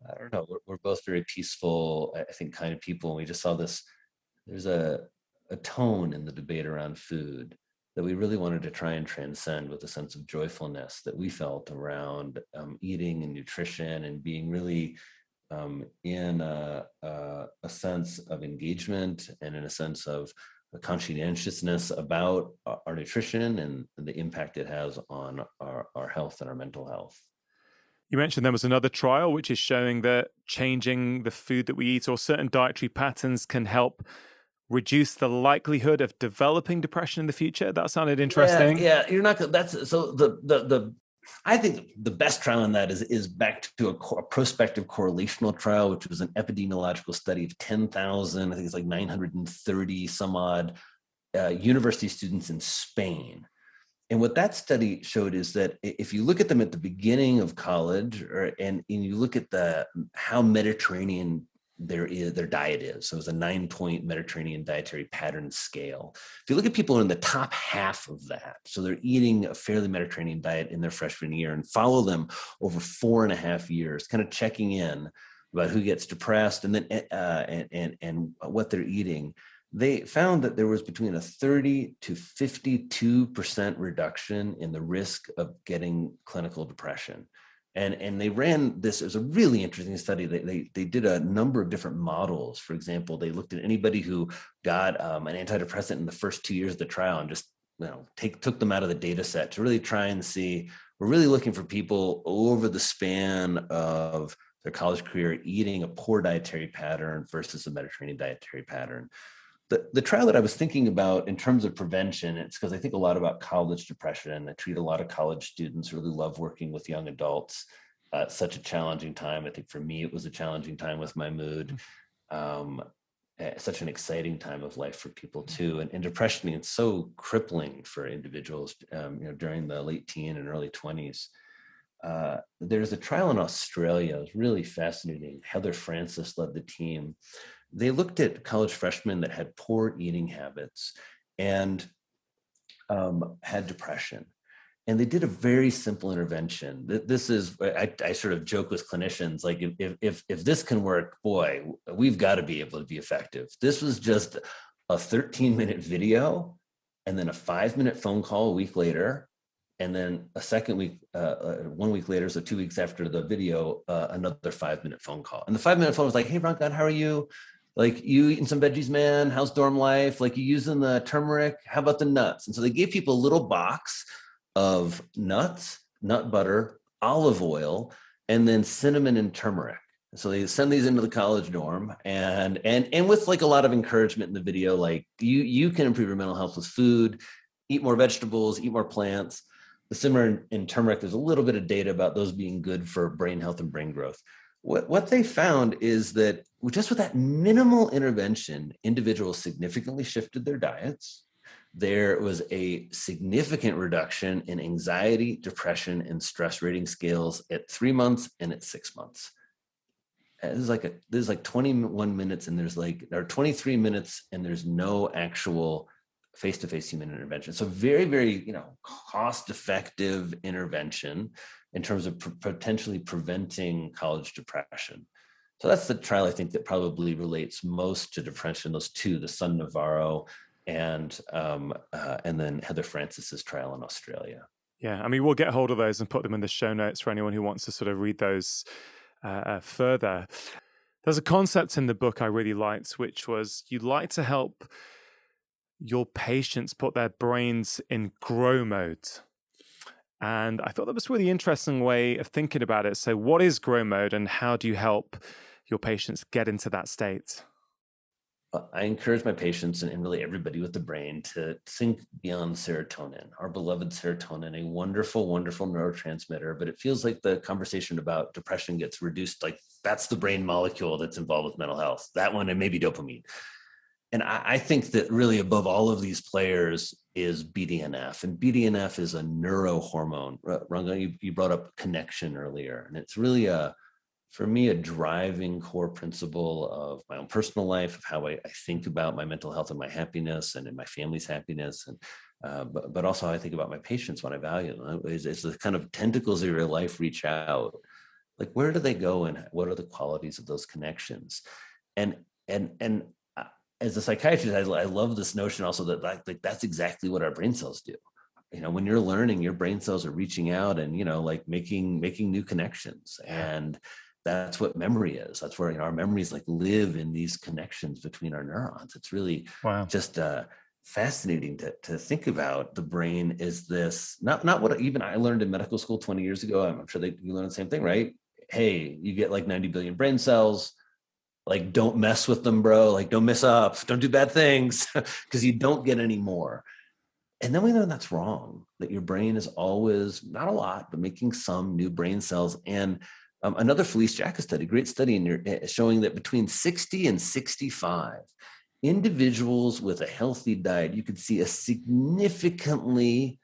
I don't know, we're both very peaceful, I think, kind of people. And we just saw this, there's a tone in the debate around food that we really wanted to try and transcend with a sense of joyfulness that we felt around eating and nutrition, and being really in a sense of engagement and in a sense of a conscientiousness about our nutrition and the impact it has on our health and our mental health. You mentioned there was another trial which is showing that changing the food that we eat or certain dietary patterns can help reduce the likelihood of developing depression in the future. That sounded interesting. Yeah, you're not. That's so the. I think the best trial in that is back to a prospective correlational trial, which was an epidemiological study of 10,000. I think it's like 930 some odd university students in Spain. And what that study showed is that if you look at them at the beginning of college, and you look at how Mediterranean their diet is, so it's a 9-point Mediterranean dietary pattern scale. If you look at people in the top half of that, so they're eating a fairly Mediterranean diet in their freshman year, and follow them over 4.5 years, kind of checking in about who gets depressed and then and what they're eating, they found that there was between a 30 to 52% reduction in the risk of getting clinical depression. And they ran this as a really interesting study. They did a number of different models. For example, they looked at anybody who got an antidepressant in the first 2 years of the trial and just took them out of the data set to really try and see, we're really looking for people over the span of their college career eating a poor dietary pattern versus a Mediterranean dietary pattern. The trial that I was thinking about in terms of prevention, it's because I think a lot about college depression. I treat a lot of college students, really love working with young adults. It's such a challenging time. I think for me, it was a challenging time with my mood. Such an exciting time of life for people too. And depression is so crippling for individuals during the late teen and early 20s. There's a trial in Australia. It was really fascinating. Heather Francis led the team. They looked at college freshmen that had poor eating habits and had depression. And they did a very simple intervention. This is, I sort of joke with clinicians, like if this can work, boy, we've got to be able to be effective. This was just a 13-minute video and then a 5-minute phone call a week later. And then a second week, 1 week later, so 2 weeks after the video, another 5-minute phone call. And the 5-minute phone was like, hey, Rangan, how are you? Like, you eating some veggies, man? How's dorm life? Like, you using the turmeric? How about the nuts? And so they gave people a little box of nuts, nut butter, olive oil, and then cinnamon and turmeric. So they send these into the college dorm, and with like a lot of encouragement in the video, like you can improve your mental health with food, eat more vegetables, eat more plants. The cinnamon and turmeric, there's a little bit of data about those being good for brain health and brain growth. What they found is that just with that minimal intervention, individuals significantly shifted their diets. There was a significant reduction in anxiety, depression, and stress rating scales at 3 months and at 6 months. There's like 21 minutes and there are 23 minutes and there's no actual face-to-face human intervention. So very, very, cost-effective intervention in terms of potentially preventing college depression. So that's the trial I think that probably relates most to depression. Those two, the Sun Navarro and then Heather Francis's trial in Australia. Yeah, I mean, we'll get hold of those and put them in the show notes for anyone who wants to sort of read those further. There's a concept in the book I really liked, which was you like to help your patients put their brains in grow mode. And I thought that was a really interesting way of thinking about it. So what is grow mode and how do you help your patients get into that state? I encourage my patients and really everybody with the brain to think beyond serotonin, our beloved serotonin, a wonderful, wonderful neurotransmitter. But it feels like the conversation about depression gets reduced, like that's the brain molecule that's involved with mental health, that one, and maybe dopamine. And I think that really above all of these players is BDNF. And BDNF is a neurohormone. Rangan, you brought up connection earlier. And it's really for me, a driving core principle of my own personal life, of how I think about my mental health and my happiness and in my family's happiness. And but also how I think about my patients when I value them. It's the kind of tentacles of your life reach out. Like, where do they go and what are the qualities of those connections? And as a psychiatrist, I love this notion also that like that's exactly what our brain cells do. When you're learning, your brain cells are reaching out and, like making new connections. that's what memory is. That's where our memories like live in these connections between our neurons. It's really Wow. just fascinating to think about. The brain is this, not what even I learned in medical school 20 years ago. I'm sure you learn the same thing, right? Hey, you get like 90 billion brain cells. Like, don't mess with them, bro. Like, don't mess up. Don't do bad things because you don't get any more. And then we know that's wrong, that your brain is always, not a lot, but making some new brain cells. And another Felice Jacka study, great study showing that between 60 and 65, individuals with a healthy diet, you could see a significantly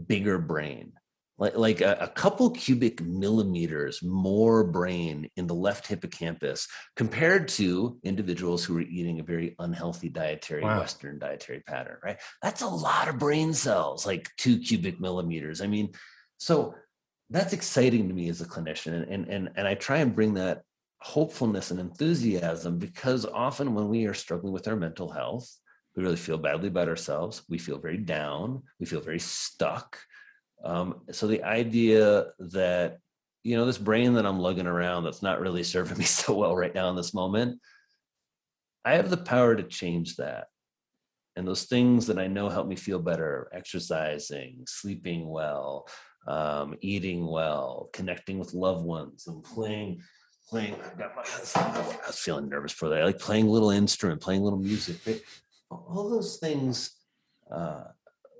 bigger brain, like a couple cubic millimeters more brain in the left hippocampus compared to individuals who were eating a very unhealthy dietary, Wow. Western dietary pattern, right? That's a lot of brain cells, like 2 cubic millimeters. I mean, so that's exciting to me as a clinician. And I try and bring that hopefulness and enthusiasm, because often when we are struggling with our mental health, we really feel badly about ourselves. We feel very down. We feel very stuck. So the idea that, this brain that I'm lugging around that's not really serving me so well right now in this moment, I have the power to change that. And those things that I know help me feel better: exercising, sleeping well, eating well, connecting with loved ones, and playing. I was feeling nervous for that. Like playing a little instrument, playing a little music. All those things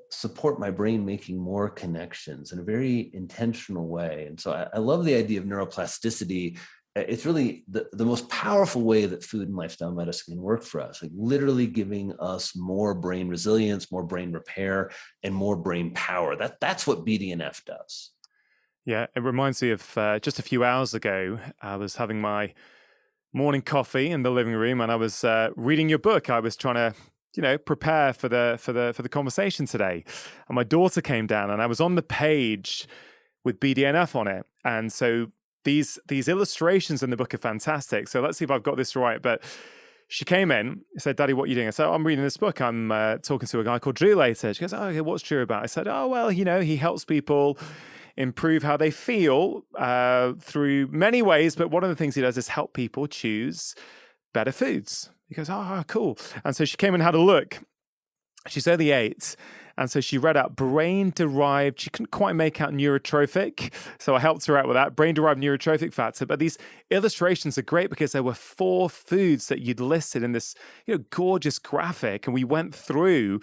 support my brain making more connections in a very intentional way. And so I love the idea of neuroplasticity. It's really the most powerful way that food and lifestyle medicine can work for us, like literally giving us more brain resilience, more brain repair, and more brain power. That's what BDNF does. Yeah, it reminds me of just a few hours ago, I was having my morning coffee in the living room, and I was reading your book. I was trying to, prepare for the conversation today, and my daughter came down, and I was on the page with BDNF on it, and so these illustrations in the book are fantastic. So let's see if I've got this right. But she came in, said, "Daddy, what are you doing?" I said, "I'm reading this book. I'm talking to a guy called Drew later." She goes, "Oh, okay, what's Drew about?" I said, "Oh, well, he helps people improve how they feel through many ways, but one of the things he does is help people choose better foods." He goes, "Oh, cool." And so she came and had a look. She's only 8. And so she read out brain-derived, she couldn't quite make out neurotrophic, so I helped her out with that, brain-derived neurotrophic factor. But these illustrations are great because there were 4 foods that you'd listed in this, gorgeous graphic. And we went through,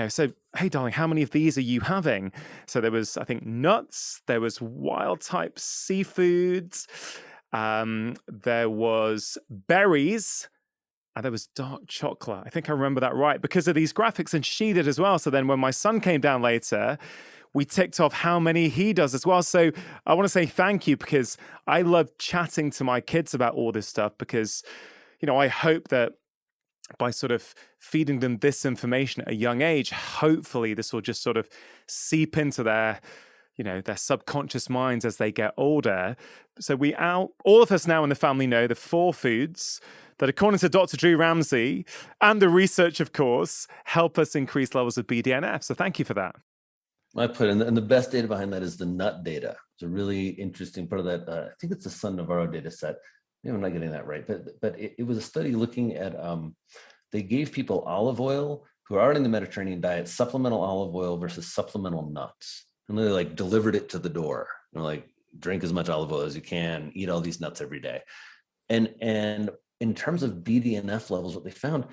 so, hey, darling, how many of these are you having? So there was, I think, nuts, there was wild-type seafoods, there was berries, and there was dark chocolate. I think I remember that right because of these graphics, and she did as well. So then when my son came down later, we ticked off how many he does as well. So I want to say thank you, because I love chatting to my kids about all this stuff, because, I hope that by sort of feeding them this information at a young age, hopefully this will just sort of seep into their subconscious minds as they get older. So all of us now in the family know the 4 foods that, according to Dr. Drew Ramsey and the research, of course, help us increase levels of BDNF. So thank you for that. I put in, and the best data behind that is the nut data. It's a really interesting part of that. I think it's the Sun Navarro data set. Maybe I'm not getting that right, but it was a study looking at, they gave people olive oil who are already in the Mediterranean diet, supplemental olive oil versus supplemental nuts. And they like delivered it to the door. Like, drink as much olive oil as you can, eat all these nuts every day. And in terms of BDNF levels, what they found,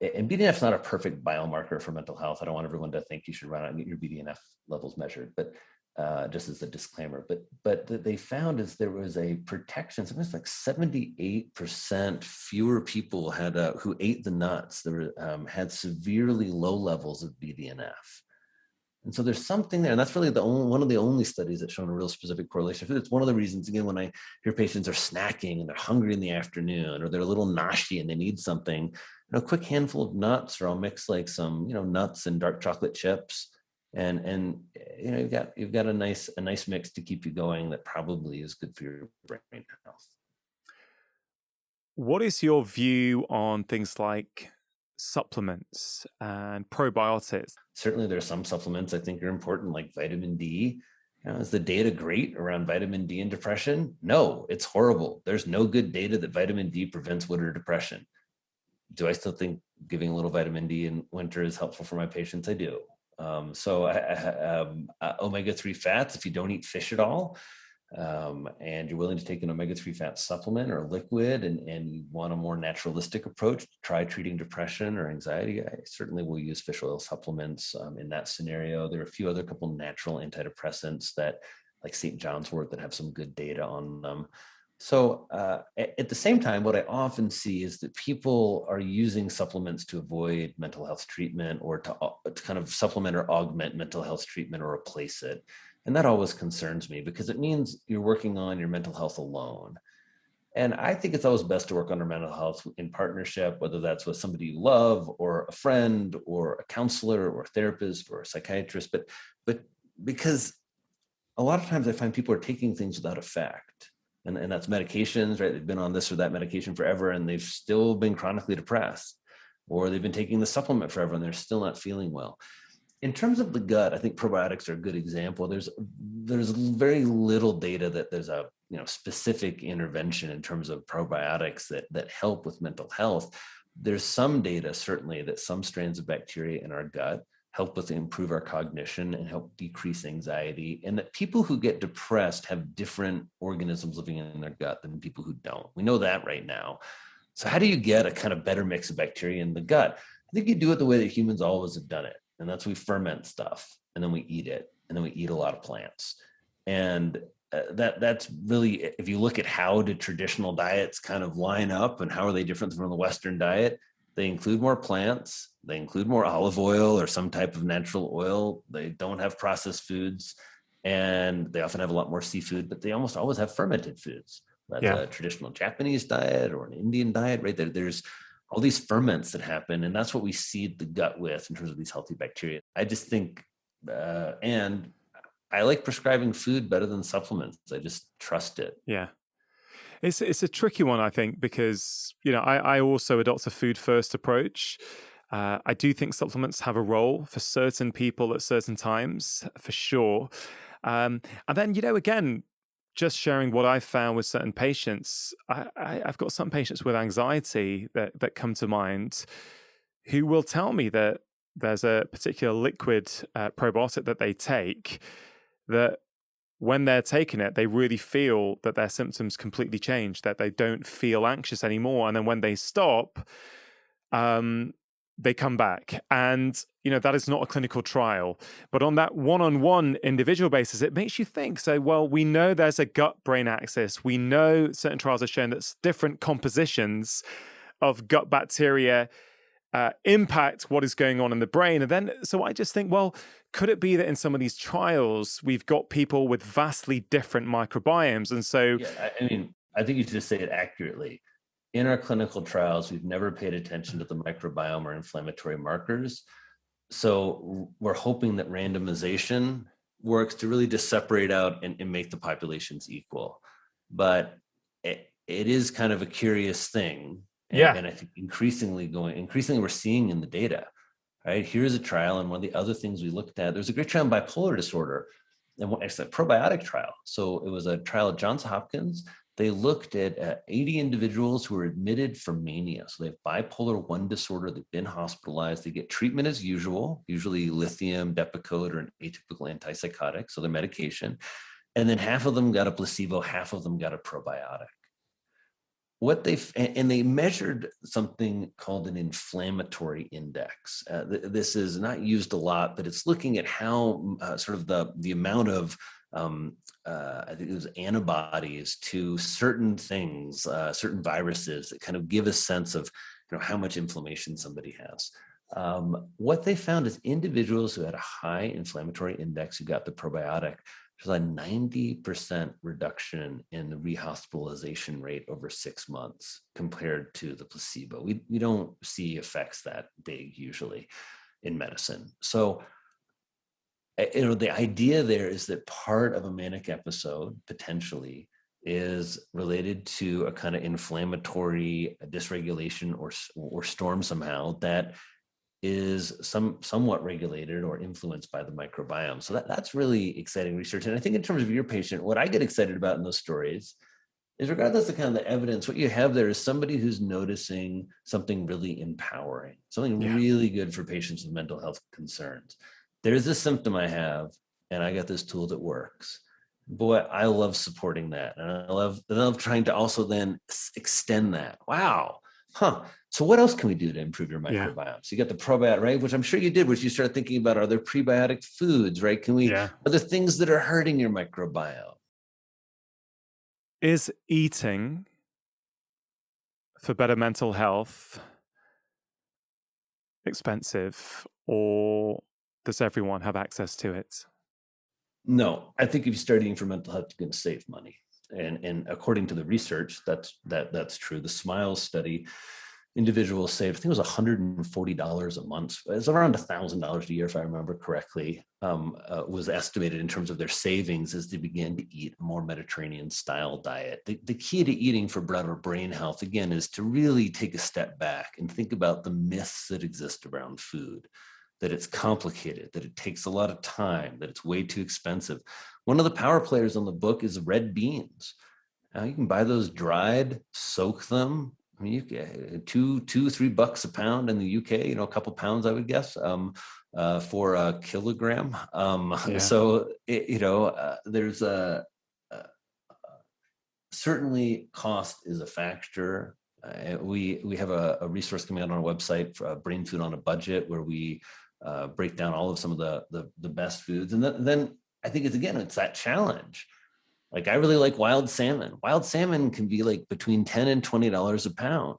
and BDNF is not a perfect biomarker for mental health. I don't want everyone to think you should run out and get your BDNF levels measured, but just as a disclaimer. But they found is there was a protection. Something like 78% fewer people had who ate the nuts. Had severely low levels of BDNF. And so there's something there, and that's really one of the only studies that's shown a real specific correlation. It's one of the reasons, again, when I hear patients are snacking and they're hungry in the afternoon, or they're a little noshy and they need something, a quick handful of nuts, or I'll mix like some, nuts and dark chocolate chips, and you've got a nice mix to keep you going that probably is good for your brain health. What is your view on things like supplements and probiotics? Certainly, there are some supplements I think are important, like vitamin D. Is the data great around vitamin D and depression? No, it's horrible. There's no good data that vitamin D prevents winter depression. Do I still think giving a little vitamin D in winter is helpful for my patients? I do. Omega-3 fats, if you don't eat fish at all, and you're willing to take an omega-3 fat supplement or liquid, and you want a more naturalistic approach to try treating depression or anxiety, I certainly will use fish oil supplements in that scenario. There are a few other couple natural antidepressants that, like St. John's wort, that have some good data on them. So at the same time, what I often see is that people are using supplements to avoid mental health treatment, or to kind of supplement or augment mental health treatment or replace it. And that always concerns me, because it means you're working on your mental health alone. And I think it's always best to work on our mental health in partnership, whether that's with somebody you love, or a friend, or a counselor, or a therapist, or a psychiatrist. But because a lot of times I find people are taking things without effect. And that's medications, right? They've been on this or that medication forever, and they've still been chronically depressed, or they've been taking the supplement forever and they're still not feeling well. In terms of the gut, I think probiotics are a good example. There's very little data that there's a specific intervention in terms of probiotics that help with mental health. There's some data, certainly, that some strains of bacteria in our gut help us improve our cognition and help decrease anxiety, and that people who get depressed have different organisms living in their gut than people who don't. We know that right now. So how do you get a kind of better mix of bacteria in the gut? I think you do it the way that humans always have done it. And that's, we ferment stuff, and then we eat it, and then we eat a lot of plants. And that's really, if you look at how do traditional diets kind of line up and how are they different from the Western diet, they include more plants, they include more olive oil or some type of natural oil, they don't have processed foods, and they often have a lot more seafood, but they almost always have fermented foods. That's a traditional Japanese diet or an Indian diet, right? There's all these ferments that happen, and that's what we seed the gut with in terms of these healthy bacteria. I just think, and I like prescribing food better than supplements. I just trust it. Yeah. It's a tricky one, I think, because, I also adopt a food first approach. I do think supplements have a role for certain people at certain times, for sure. And then, again, just sharing what I've found with certain patients, I've got some patients with anxiety that come to mind who will tell me that there's a particular liquid probiotic that they take, that when they're taking it, they really feel that their symptoms completely change, that they don't feel anxious anymore. And then when they stop, they come back. And, that is not a clinical trial. But on that one-on-one individual basis, it makes you think. So, well, we know there's a gut-brain axis. We know certain trials have shown that different compositions of gut bacteria impact what is going on in the brain. And then, so I just think, well, could it be that in some of these trials, we've got people with vastly different microbiomes? And so, I think you just say it accurately. In our clinical trials, we've never paid attention to the microbiome or inflammatory markers. So we're hoping that randomization works to really just separate out and make the populations equal. But it is kind of a curious thing. And I think increasingly we're seeing in the data, right? Here's a trial, and one of the other things we looked at, there's a great trial in bipolar disorder, and it's a probiotic trial. So it was a trial at Johns Hopkins. They looked at 80 individuals who were admitted for mania. So they have bipolar 1 disorder. They've been hospitalized. They get treatment as usual, usually lithium, Depakote, or an atypical antipsychotic, so their medication. And then half of them got a placebo, half of them got a probiotic. They measured something called an inflammatory index. This is not used a lot, but it's looking at how sort of the amount of I think it was antibodies to certain things, certain viruses that kind of give a sense of how much inflammation somebody has. What they found is individuals who had a high inflammatory index who got the probiotic, there's a 90% reduction in the rehospitalization rate over 6 months compared to the placebo. We don't see effects that big usually in medicine. So, the idea there is that part of a manic episode potentially is related to a kind of inflammatory dysregulation or storm somehow that is somewhat regulated or influenced by the microbiome. So that's really exciting research. And I think in terms of your patient, what I get excited about in those stories is, regardless of kind of the evidence, what you have there is somebody who's noticing something really empowering, something really good for patients with mental health concerns. There's this symptom I have, and I got this tool that works. Boy, I love supporting that. And I love trying to also then extend that. Wow. So what else can we do to improve your microbiome? So you got the probiotic, right? Which I'm sure you did, which you started thinking about, are there prebiotic foods, right? Are there things that are hurting your microbiome? Is eating for better mental health expensive, or does everyone have access to it? No, I think if you start eating for mental health, you're going to save money. And according to the research, that's true. The SMILES study, individuals saved, I think it was $140 a month. It's around $1,000 a year, if I remember correctly, was estimated in terms of their savings as they began to eat a more Mediterranean style diet. The key to eating for better brain health, again, is to really take a step back and think about the myths that exist around food, that it's complicated, that it takes a lot of time, that it's way too expensive. One of the power players on the book is red beans. You can buy those dried, soak them. I mean, you get $2-3 a pound in the UK, a couple pounds, I would guess, for a kilogram. So, there's certainly cost is a factor. We have a resource coming out on our website, for Brain Food on a Budget, where we break down all of some of the best foods. And then I think it's that challenge. Like, I really like wild salmon. Wild salmon can be like between $10 and $20 a pound,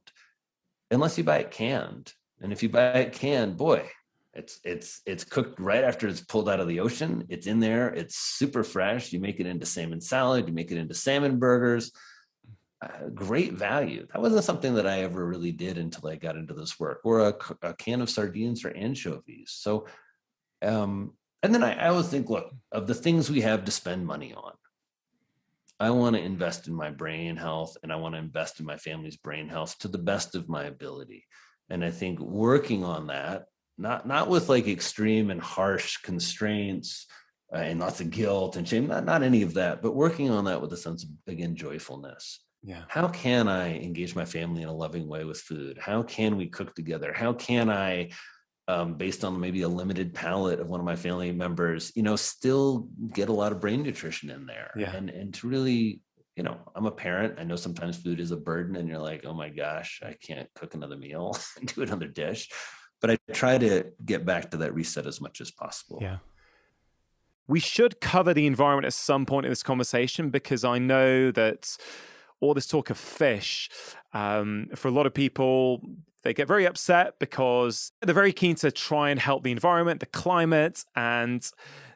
unless you buy it canned. And if you buy it canned, boy, it's cooked right after it's pulled out of the ocean. It's in there. It's super fresh. You make it into salmon salad. You make it into salmon burgers. Great value. That wasn't something that I ever really did until I got into this work. Or a can of sardines or anchovies. So, and then I always think, look, of the things we have to spend money on, I want to invest in my brain health, and I want to invest in my family's brain health to the best of my ability. And I think working on that, not with like extreme and harsh constraints and lots of guilt and shame, not any of that, but working on that with a sense of, again, joyfulness. Yeah. How can I engage my family in a loving way with food? How can we cook together? How can I, based on maybe a limited palate of one of my family members, still get a lot of brain nutrition in there? And to really, I'm a parent. I know sometimes food is a burden, and you're like, oh my gosh, I can't cook another meal and do another dish. But I try to get back to that reset as much as possible. Yeah. We should cover the environment at some point in this conversation, because I know that all this talk of fish, for a lot of people, they get very upset because they're very keen to try and help the environment, the climate, and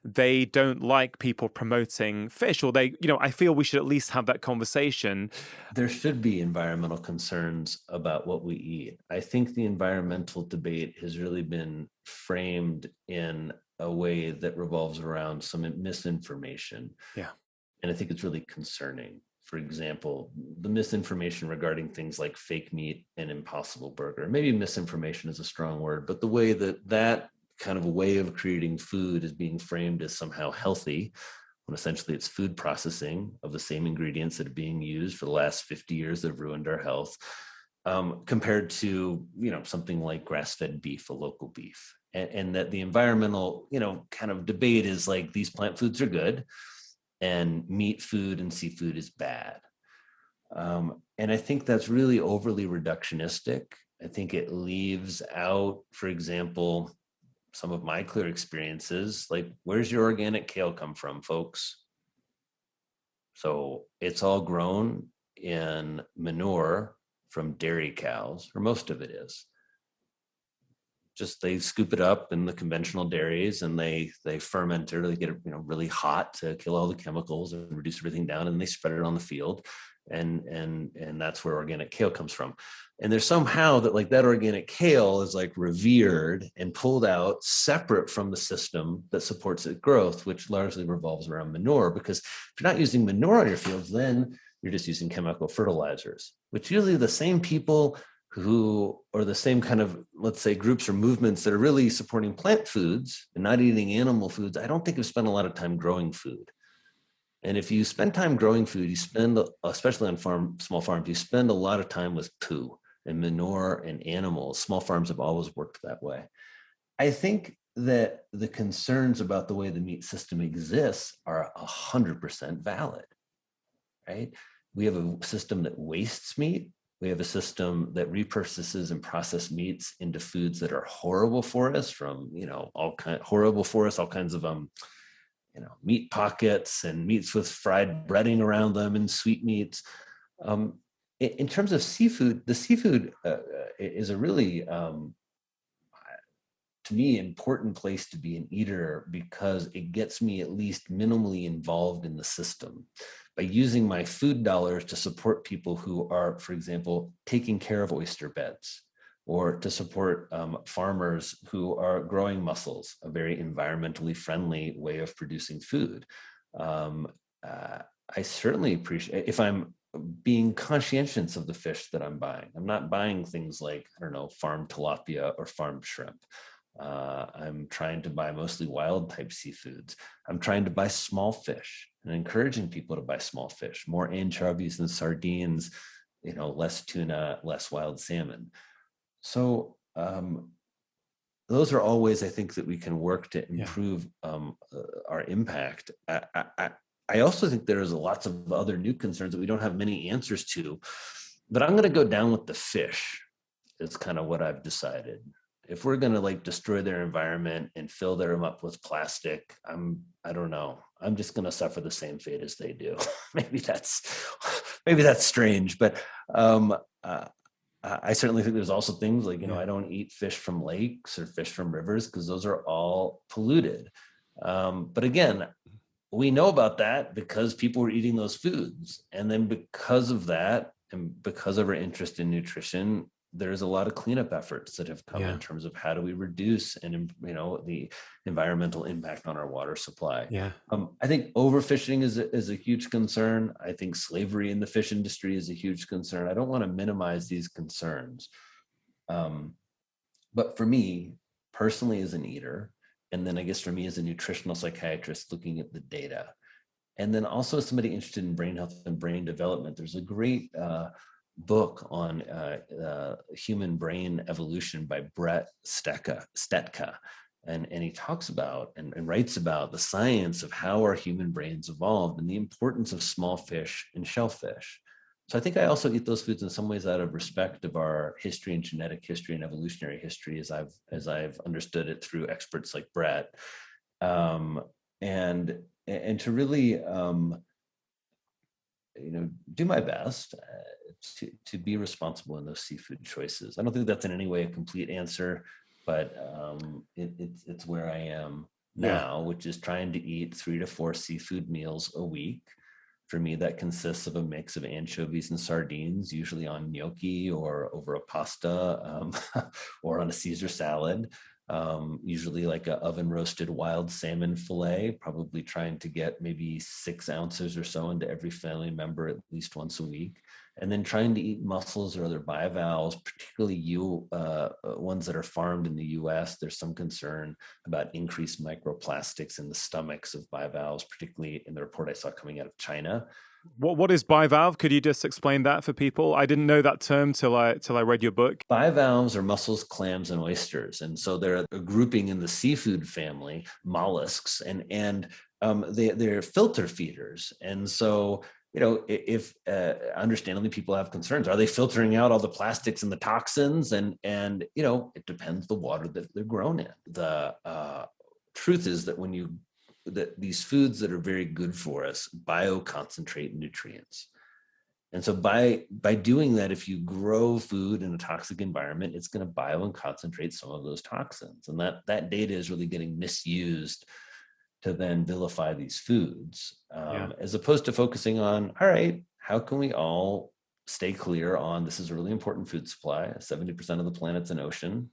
they don't like people promoting fish, or I feel we should at least have that conversation. There should be environmental concerns about what we eat. I think the environmental debate has really been framed in a way that revolves around some misinformation. Yeah. And I think it's really concerning. For example, the misinformation regarding things like fake meat and Impossible Burger. Maybe misinformation is a strong word, but the way that kind of a way of creating food is being framed as somehow healthy, when essentially it's food processing of the same ingredients that are being used for the last 50 years that have ruined our health, compared to, something like grass-fed beef, a local beef. And that the environmental, kind of debate is like, these plant foods are good, and meat food and seafood is bad. And I think that's really overly reductionistic. I think it leaves out, for example, some of my clear experiences, like, where's your organic kale come from, folks? So it's all grown in manure from dairy cows, or most of it is. Just they scoop it up in the conventional dairies, and they ferment it, or they get it really hot to kill all the chemicals and reduce everything down, and they spread it on the field, and that's where organic kale comes from. And there's somehow that, like, that organic kale is like revered and pulled out separate from the system that supports its growth, which largely revolves around manure. Because if you're not using manure on your fields, then you're just using chemical fertilizers, which usually the same people who are the same kind of, let's say, groups or movements that are really supporting plant foods and not eating animal foods, I don't think have spent a lot of time growing food. And if you spend time growing food, you spend, especially on small farms, you spend a lot of time with poo and manure and animals. Small farms have always worked that way. I think that the concerns about the way the meat system exists are 100% valid, right? We have a system that wastes meat. We have a system that repurposes and processes meats into foods that are horrible for us, from, all kinds of meat pockets and meats with fried breading around them and sweet meats. In terms of seafood, the seafood is a really, to me, important place to be an eater, because it gets me at least minimally involved in the system by using my food dollars to support people who are, for example, taking care of oyster beds, or to support farmers who are growing mussels, a very environmentally friendly way of producing food. I certainly appreciate if I'm being conscientious of the fish that I'm buying. I'm not buying things like, I don't know, farmed tilapia or farmed shrimp. I'm trying to buy mostly wild type seafoods. I'm trying to buy small fish and encouraging people to buy small fish, more anchovies and sardines, less tuna, less wild salmon. So those are all ways I think that we can work to improve our impact. I also think there's lots of other new concerns that we don't have many answers to, but I'm going to go down with the fish. It's kind of what I've decided. If we're going to destroy their environment and fill them up with plastic, I don't know. I'm just going to suffer the same fate as they do. maybe that's strange, but I certainly think there's also things like, I don't eat fish from lakes or fish from rivers because those are all polluted. But again, we know about that because people were eating those foods. And then because of that, and because of our interest in nutrition, there's a lot of cleanup efforts that have come in terms of how do we reduce the environmental impact on our water supply. I think overfishing is a huge concern. I think slavery in the fish industry is a huge concern. I don't want to minimize these concerns. But for me, personally, as an eater, and then I guess for me as a nutritional psychiatrist looking at the data, and then also somebody interested in brain health and brain development, there's a great book on human brain evolution by Brett Stetka. And he talks about and writes about the science of how our human brains evolved and the importance of small fish and shellfish. So I think I also eat those foods in some ways out of respect of our history and genetic history and evolutionary history, as I've understood it through experts like Brett, and to really do my best to be responsible in those seafood choices. I don't think that's in any way a complete answer, but it's where I am now, which is trying to eat 3 to 4 seafood meals a week. For me, that consists of a mix of anchovies and sardines, usually on gnocchi or over a pasta or on a Caesar salad. Usually like a oven roasted wild salmon fillet, probably trying to get maybe 6 ounces or so into every family member at least once a week. And then trying to eat mussels or other bivalves, particularly ones that are farmed in the US. There's some concern about increased microplastics in the stomachs of bivalves, particularly in the report I saw coming out of China. What is bivalve? Could you just explain that for people? I didn't know that term till I read your book. Bivalves are mussels, clams, and oysters, and so they're a grouping in the seafood family, mollusks, and they're filter feeders. And so, if understandably people have concerns, are they filtering out all the plastics and the toxins? And it depends the water that they're grown in. The truth is that that these foods that are very good for us bioconcentrate nutrients. And so by doing that, if you grow food in a toxic environment, it's going to bio and concentrate some of those toxins. And that data is really getting misused to then vilify these foods, as opposed to focusing on, all right, how can we all stay clear on this is a really important food supply. 70% of the planet's an ocean.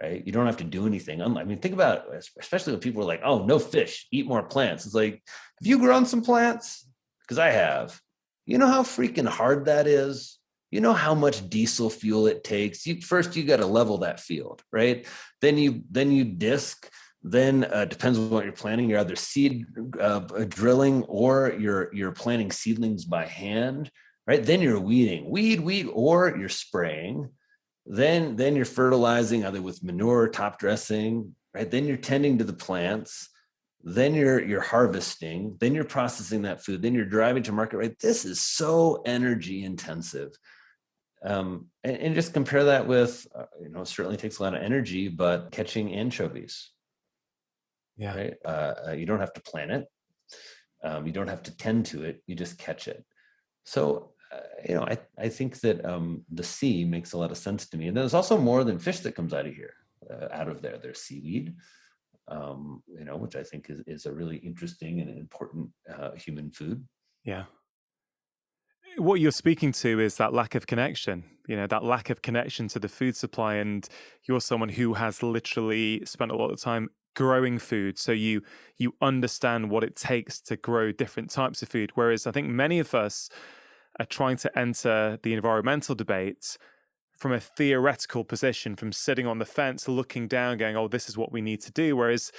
Right? You don't have to do anything. I mean, think about it, especially when people are like, oh, no fish, eat more plants. It's like, have you grown some plants? Because I have. You know how freaking hard that is You know how much diesel fuel it takes. First you got to level that field, right? Then you disc. Then depends on what you're planting. You're either seed drilling, or you're planting seedlings by hand, right? Then you're weed, or you're spraying. Then you're fertilizing either with manure or top dressing, right? Then you're tending to the plants. Then you're harvesting. Then you're processing that food. Then you're driving to market, right? This is so energy intensive. And just compare that with, it certainly takes a lot of energy, but catching anchovies, Yeah. right? You don't have to plant it. You don't have to tend to it. You just catch it. So, I think that the sea makes a lot of sense to me. And there's also more than fish that comes out of here, out of there. There's seaweed, which I think is a really interesting and important human food. Yeah. What you're speaking to is that lack of connection, that lack of connection to the food supply. And you're someone who has literally spent a lot of time growing food. So you understand what it takes to grow different types of food. Whereas I think many of us are trying to enter the environmental debate from a theoretical position, from sitting on the fence, looking down, going, oh, this is what we need to do. Whereas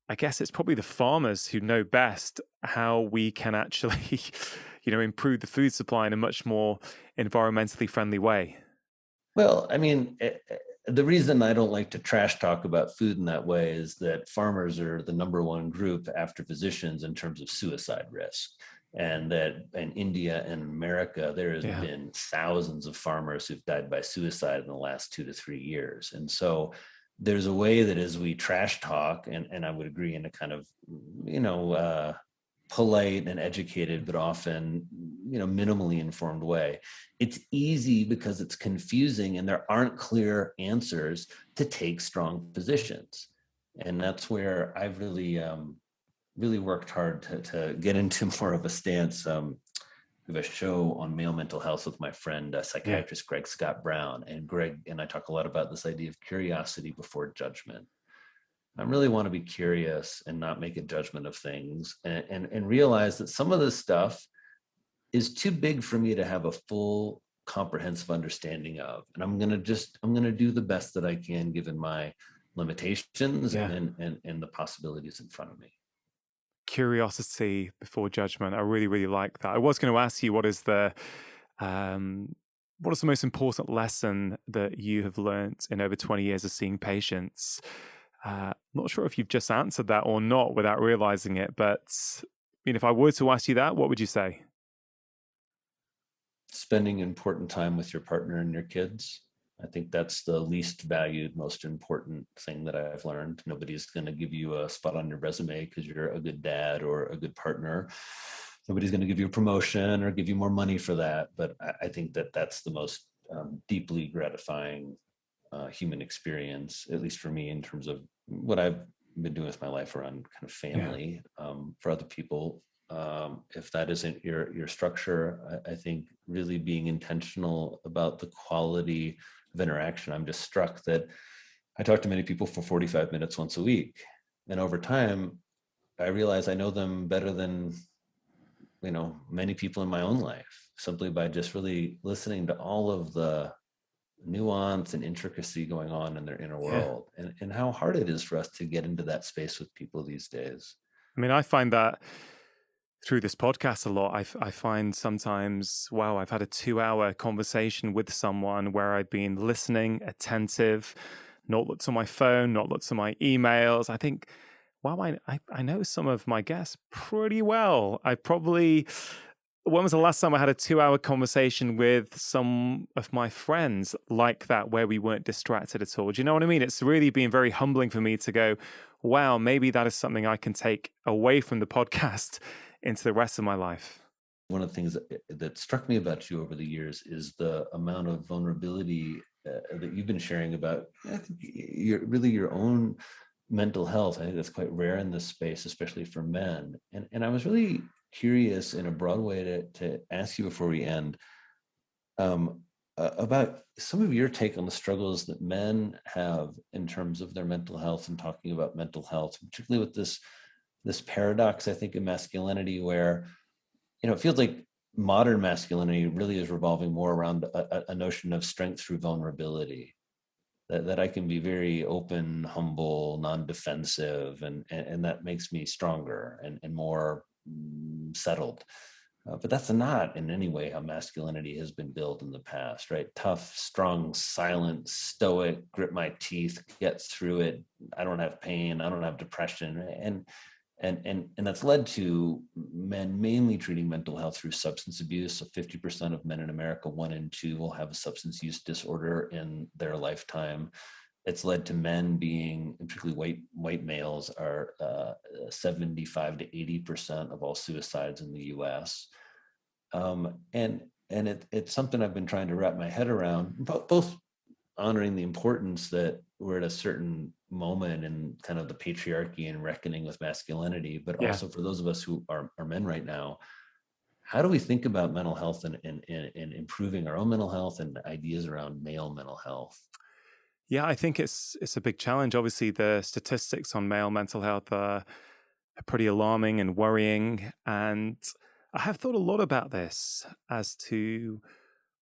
I guess it's probably the farmers who know best how we can actually, improve the food supply in a much more environmentally friendly way. Well, I mean, the reason I don't like to trash talk about food in that way is that farmers are the number one group after physicians in terms of suicide risk. And that in India and America, there has been thousands of farmers who've died by suicide in the last 2 to 3 years. And so there's a way that as we trash talk, and I would agree in a kind of, polite and educated, but often, minimally informed way, it's easy because it's confusing and there aren't clear answers to take strong positions. And that's where I've really worked hard to get into more of a stance. I have a show on male mental health with my friend, psychiatrist Greg Scott Brown. And Greg and I talk a lot about this idea of curiosity before judgment. I really want to be curious and not make a judgment of things, and realize that some of this stuff is too big for me to have a full comprehensive understanding of. And I'm going to do the best that I can given my limitations and the possibilities in front of me. Curiosity before judgment. I really, really like that. I was going to ask you, what is the most important lesson that you have learned in over 20 years of seeing patients? Not sure if you've just answered that or not without realizing it, but if I were to ask you that, what would you say? Spending important time with your partner and your kids. I think that's the least valued, most important thing that I've learned. Nobody's going to give you a spot on your resume because you're a good dad or a good partner. Nobody's going to give you a promotion or give you more money for that. But I think that that's the most deeply gratifying human experience, at least for me, in terms of what I've been doing with my life around kind of family. For other people, if that isn't your structure, I think really being intentional about the quality of interaction. I'm just struck that I talk to many people for 45 minutes once a week, and over time I realize I know them better than many people in my own life, simply by just really listening to all of the nuance and intricacy going on in their inner world, and how hard it is for us to get into that space with people these days. I mean, I find that through this podcast a lot. I find sometimes, wow, I've had a 2-hour conversation with someone where I've been listening, attentive, not looked on my phone, not looked on my emails. I think, wow, I know some of my guests pretty well. When was the last time I had a 2-hour conversation with some of my friends like that, where we weren't distracted at all? Do you know what I mean? It's really been very humbling for me to go, wow, maybe that is something I can take away from the podcast into the rest of my life. One of the things that struck me about you over the years is the amount of vulnerability that you've been sharing about your own mental health. I think that's quite rare in this space, especially for men. And I was really curious in a broad way to ask you before we end about some of your take on the struggles that men have in terms of their mental health, and talking about mental health, particularly with this paradox, I think, in masculinity, where it feels like modern masculinity really is revolving more around a notion of strength through vulnerability. That I can be very open, humble, non-defensive, and that makes me stronger and more settled. But that's not in any way how masculinity has been built in the past, right? Tough, strong, silent, stoic, grit my teeth, get through it. I don't have pain. I don't have depression. And that's led to men mainly treating mental health through substance abuse. So 50% of men in America, 1 in 2, will have a substance use disorder in their lifetime. It's led to men being, particularly white males, are 75 to 80% of all suicides in the U.S. It's something I've been trying to wrap my head around, both honoring the importance that we're at a certain moment in kind of the patriarchy and reckoning with masculinity, but also for those of us who are men right now, how do we think about mental health and improving our own mental health and ideas around male mental health? Yeah, I think it's a big challenge. Obviously, the statistics on male mental health are pretty alarming and worrying. And I have thought a lot about this as to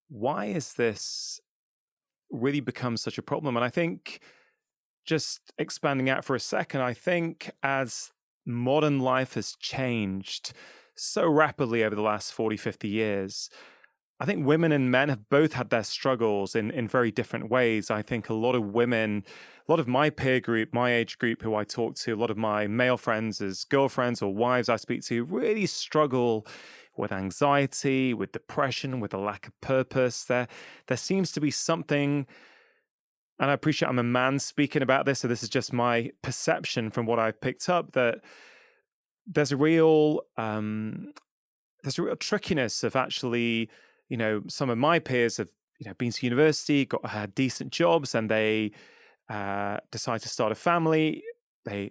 why is this really become such a problem? And I think, just expanding out for a second, I think as modern life has changed so rapidly over the last 40, 50 years, I think women and men have both had their struggles in very different ways. I think a lot of women, a lot of my peer group, my age group who I talk to, a lot of my male friends as girlfriends or wives I speak to really struggle with anxiety, with depression, with a lack of purpose. There seems to be something, and I appreciate I'm a man speaking about this, so this is just my perception from what I've picked up, that there's a real trickiness of actually, some of my peers have, been to university, had decent jobs, and they decide to start a family. They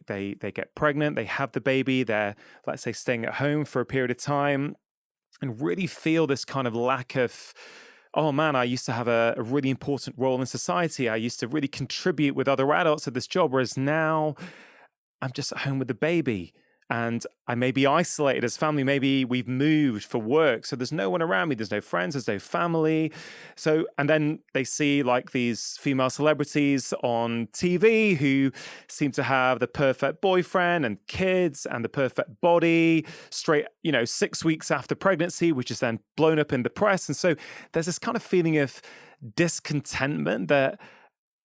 get pregnant, they have the baby, they're, let's say, staying at home for a period of time, and really feel this kind of lack of, oh man, I used to have a really important role in society. I used to really contribute with other adults at this job, whereas now I'm just at home with the baby. And I may be isolated as family. Maybe we've moved for work, so there's no one around me. There's no friends, there's no family. So, and then they see like these female celebrities on TV who seem to have the perfect boyfriend and kids and the perfect body straight, 6 weeks after pregnancy, which is then blown up in the press. And so there's this kind of feeling of discontentment that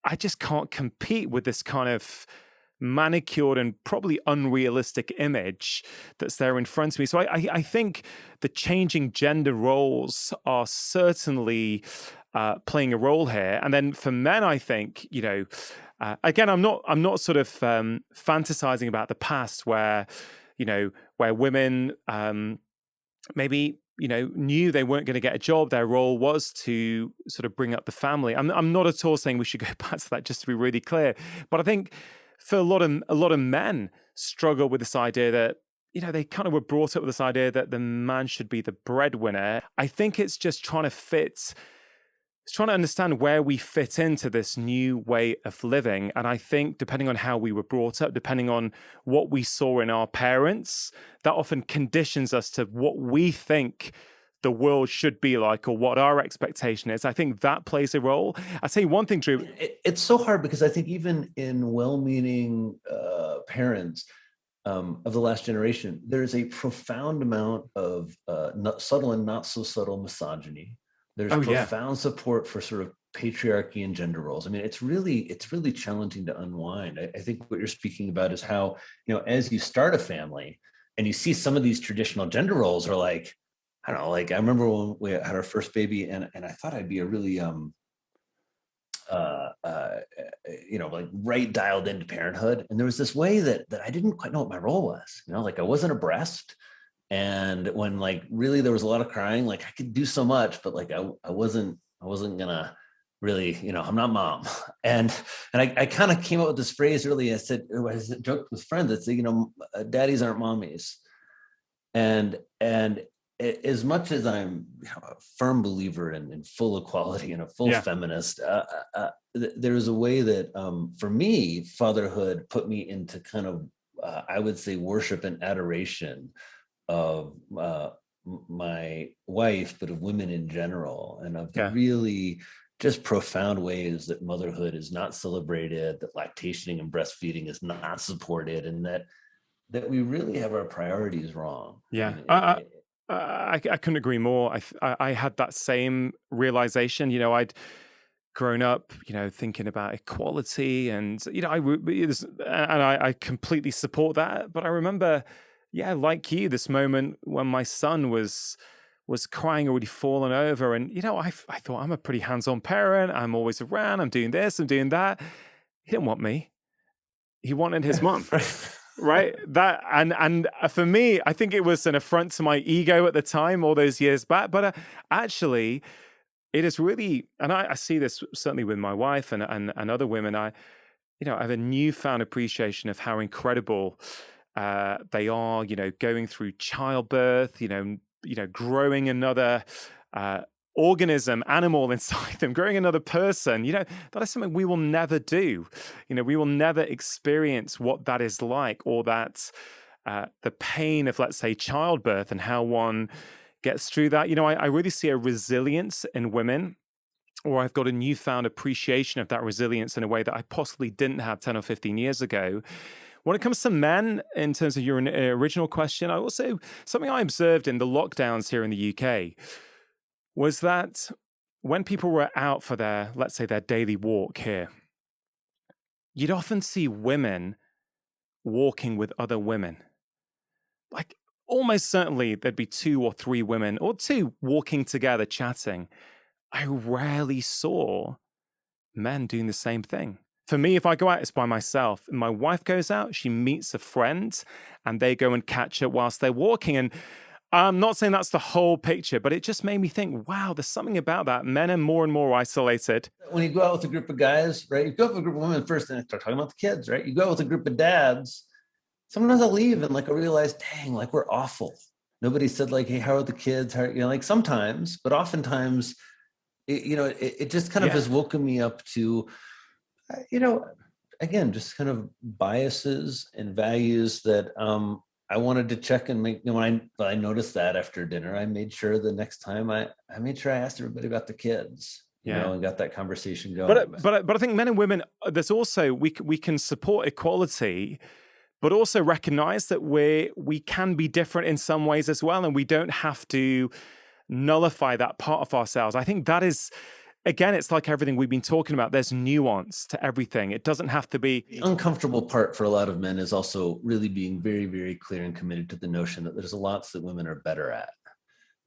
I just can't compete with this kind of manicured and probably unrealistic image that's there in front of me. So I think the changing gender roles are certainly playing a role here. And then for men, I think, again, I'm not sort of fantasizing about the past where women maybe knew they weren't going to get a job. Their role was to sort of bring up the family. I'm not at all saying we should go back to that, just to be really clear. But I think for a lot of men struggle with this idea that, they kind of were brought up with this idea that the man should be the breadwinner. I think it's just trying to understand where we fit into this new way of living. And I think depending on how we were brought up, depending on what we saw in our parents, that often conditions us to what we think the world should be like or what our expectation is. I think that plays a role. I'll tell you one thing, Drew. It's so hard because I think even in well-meaning parents of the last generation, there's a profound amount of subtle and not so subtle misogyny. There's profound support for sort of patriarchy and gender roles. I mean, it's really challenging to unwind. I think what you're speaking about is how, as you start a family and you see some of these traditional gender roles are like, I don't know, like I remember when we had our first baby and I thought I'd be a really, like right dialed into parenthood. And there was this way that I didn't quite know what my role was, like I wasn't a breast. And when like really there was a lot of crying, like I could do so much, but like I wasn't gonna really, I'm not mom. And I kind of came up with this phrase early. I joked with friends that say, daddies aren't mommies. And as much as I'm a firm believer in full equality and a full feminist, there's a way that for me, fatherhood put me into kind of, I would say, worship and adoration of my wife, but of women in general, and of the Yeah. really just profound ways that motherhood is not celebrated, that lactating and breastfeeding is not supported, and that we really have our priorities wrong. I Yeah. mean, I couldn't agree more. I had that same realization. I'd grown up, thinking about equality, and I completely support that. But I remember, yeah, like you, this moment when my son was crying, already fallen over, and I thought, I'm a pretty hands-on parent. I'm always around. I'm doing this. I'm doing that. He didn't want me. He wanted his mom. Right. That and for me, I think it was an affront to my ego at the time, all those years back. But actually, it is really, and I see this certainly with my wife and other women. I have a newfound appreciation of how incredible they are. Going through childbirth. Growing another organism, animal inside them, growing another person. That is something we will never do. We will never experience what that is like, or that the pain of, let's say, childbirth and how one gets through that. I really see a resilience in women, or I've got a newfound appreciation of that resilience in a way that I possibly didn't have 10 or 15 years ago. When it comes to men, in terms of your original question, something I observed in the lockdowns here in the UK was that when people were out for their, let's say, their daily walk here, you'd often see women walking with other women. Like, almost certainly there'd be 2 or 3 women, or 2 walking together, chatting. I rarely saw men doing the same thing. For me, if I go out, it's by myself. My wife goes out, she meets a friend, and they go and catch up whilst they're walking. And I'm not saying that's the whole picture, but it just made me think, wow, there's something about that. Men are more and more isolated. When you go out with a group of guys, right? You go out with a group of women first, and start talking about the kids, right? You go out with a group of dads. Sometimes I'll leave and I realize, dang, we're awful. Nobody said hey, how are the kids? How, sometimes, but oftentimes, it just kind of has woken me up to, again, just kind of biases and values that I wanted to check and make. When I noticed that after dinner, I made sure the next time I made sure I asked everybody about the kids, and got that conversation going. But I think men and women, there's also, we can support equality, but also recognize that we can be different in some ways as well, and we don't have to nullify that part of ourselves. I think that is, again, it's like everything we've been talking about. There's nuance to everything. It doesn't have to be. The uncomfortable part for a lot of men is also really being very, very clear and committed to the notion that there's lots that women are better at.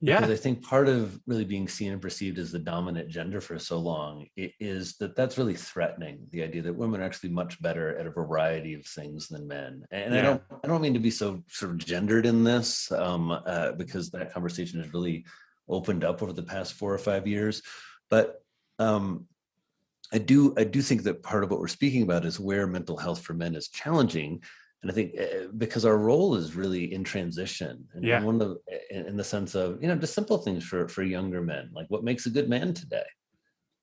Yeah. Because I think part of really being seen and perceived as the dominant gender for so long is that's really threatening, the idea that women are actually much better at a variety of things than men. And I don't mean to be so sort of gendered in this, because that conversation has really opened up over the past 4 or 5 years. But I do think that part of what we're speaking about is where mental health for men is challenging. And I think because our role is really in transition, and one of in the sense of, just simple things for younger men, like what makes a good man today?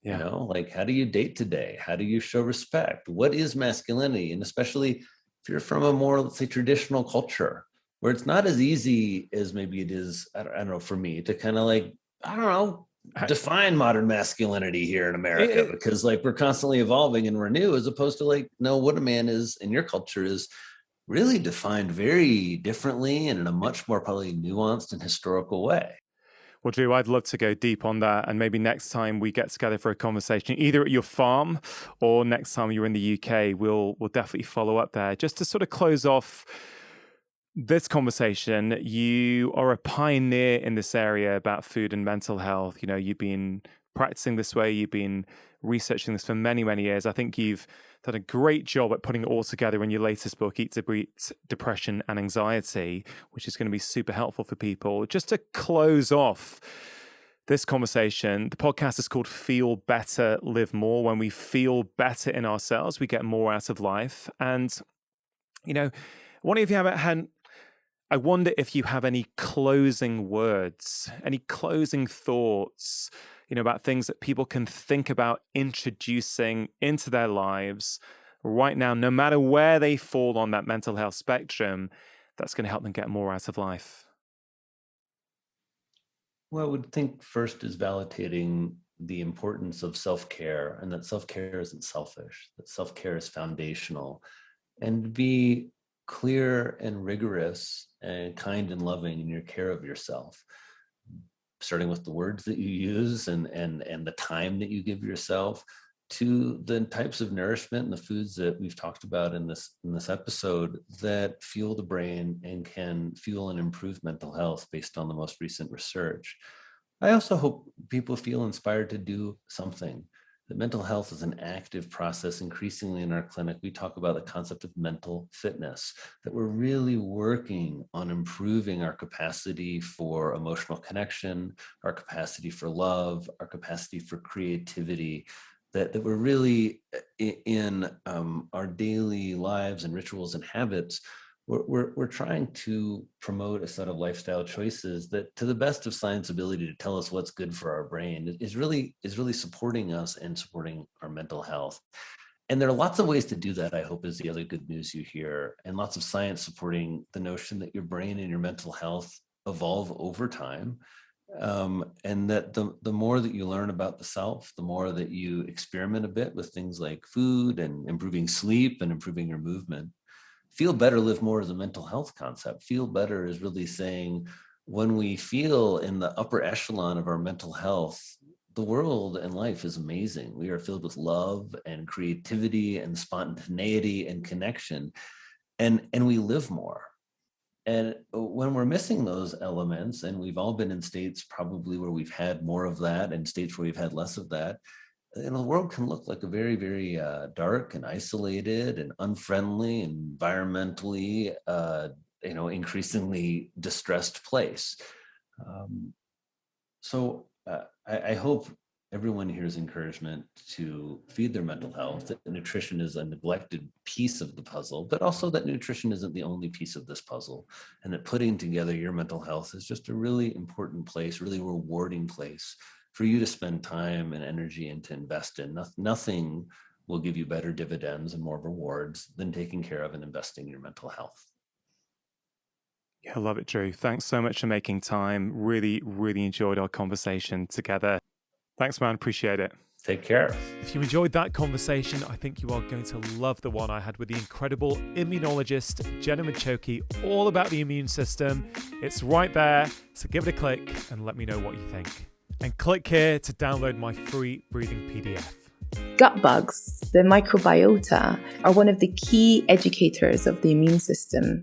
How do you date today? How do you show respect? What is masculinity? And especially if you're from a more, let's say, traditional culture where it's not as easy as maybe it is, I don't know, for me to kind of define modern masculinity here in America, because we're constantly evolving and we're new, as opposed to no, what a man is in your culture is really defined very differently and in a much more probably nuanced and historical way. Well, Drew, I'd love to go deep on that. And maybe next time we get together for a conversation, either at your farm or next time you're in the UK, we'll definitely follow up there. Just to sort of close off this conversation, you are a pioneer in this area about food and mental health. You've been practicing this way. You've been researching this for many, many years. I think you've done a great job at putting it all together in your latest book, Eat to Beat Depression and Anxiety, which is going to be super helpful for people. Just to close off this conversation, the podcast is called Feel Better, Live More. When we feel better in ourselves, we get more out of life. And, I wonder if you have any closing words, any closing thoughts, about things that people can think about introducing into their lives right now, no matter where they fall on that mental health spectrum, that's going to help them get more out of life. Well, I would think first is validating the importance of self-care, and that self-care isn't selfish, that self-care is foundational, and be clear and rigorous and kind and loving in your care of yourself, starting with the words that you use and the time that you give yourself, to the types of nourishment and the foods that we've talked about in this episode that fuel the brain and can fuel and improve mental health based on the most recent research. I also hope people feel inspired to do something. That mental health is an active process. Increasingly in our clinic, we talk about the concept of mental fitness, that we're really working on improving our capacity for emotional connection, our capacity for love, our capacity for creativity, that we're really in our daily lives and rituals and habits, we're trying to promote a set of lifestyle choices that, to the best of science ability to tell us what's good for our brain, is really supporting us and supporting our mental health. And there are lots of ways to do that, I hope, is the other good news you hear, and lots of science supporting the notion that your brain and your mental health evolve over time. And that the more that you learn about the self, the more that you experiment a bit with things like food and improving sleep and improving your movement. Feel better, live more is a mental health concept. Feel better is really saying, when we feel in the upper echelon of our mental health, the world and life is amazing. We are filled with love and creativity and spontaneity and connection, and we live more. And when we're missing those elements, and we've all been in states probably where we've had more of that and states where we've had less of that, the world can look like a very, very dark and isolated and unfriendly, environmentally, increasingly distressed place. Um, so I hope everyone hears encouragement to feed their mental health, that nutrition is a neglected piece of the puzzle, but also that nutrition isn't the only piece of this puzzle, and that putting together your mental health is just a really important place, really rewarding place for you to spend time and energy and to invest in. Nothing will give you better dividends and more rewards than taking care of and investing in your mental health. Yeah, I love it, Drew. Thanks so much for making time. Really, really enjoyed our conversation together. Thanks, man. Appreciate it. Take care. If you enjoyed that conversation, I think you are going to love the one I had with the incredible immunologist, Jenna Machoki, all about the immune system. It's right there, so give it a click and let me know what you think. And click here to download my free breathing PDF. Gut bugs, the microbiota, are one of the key educators of the immune system.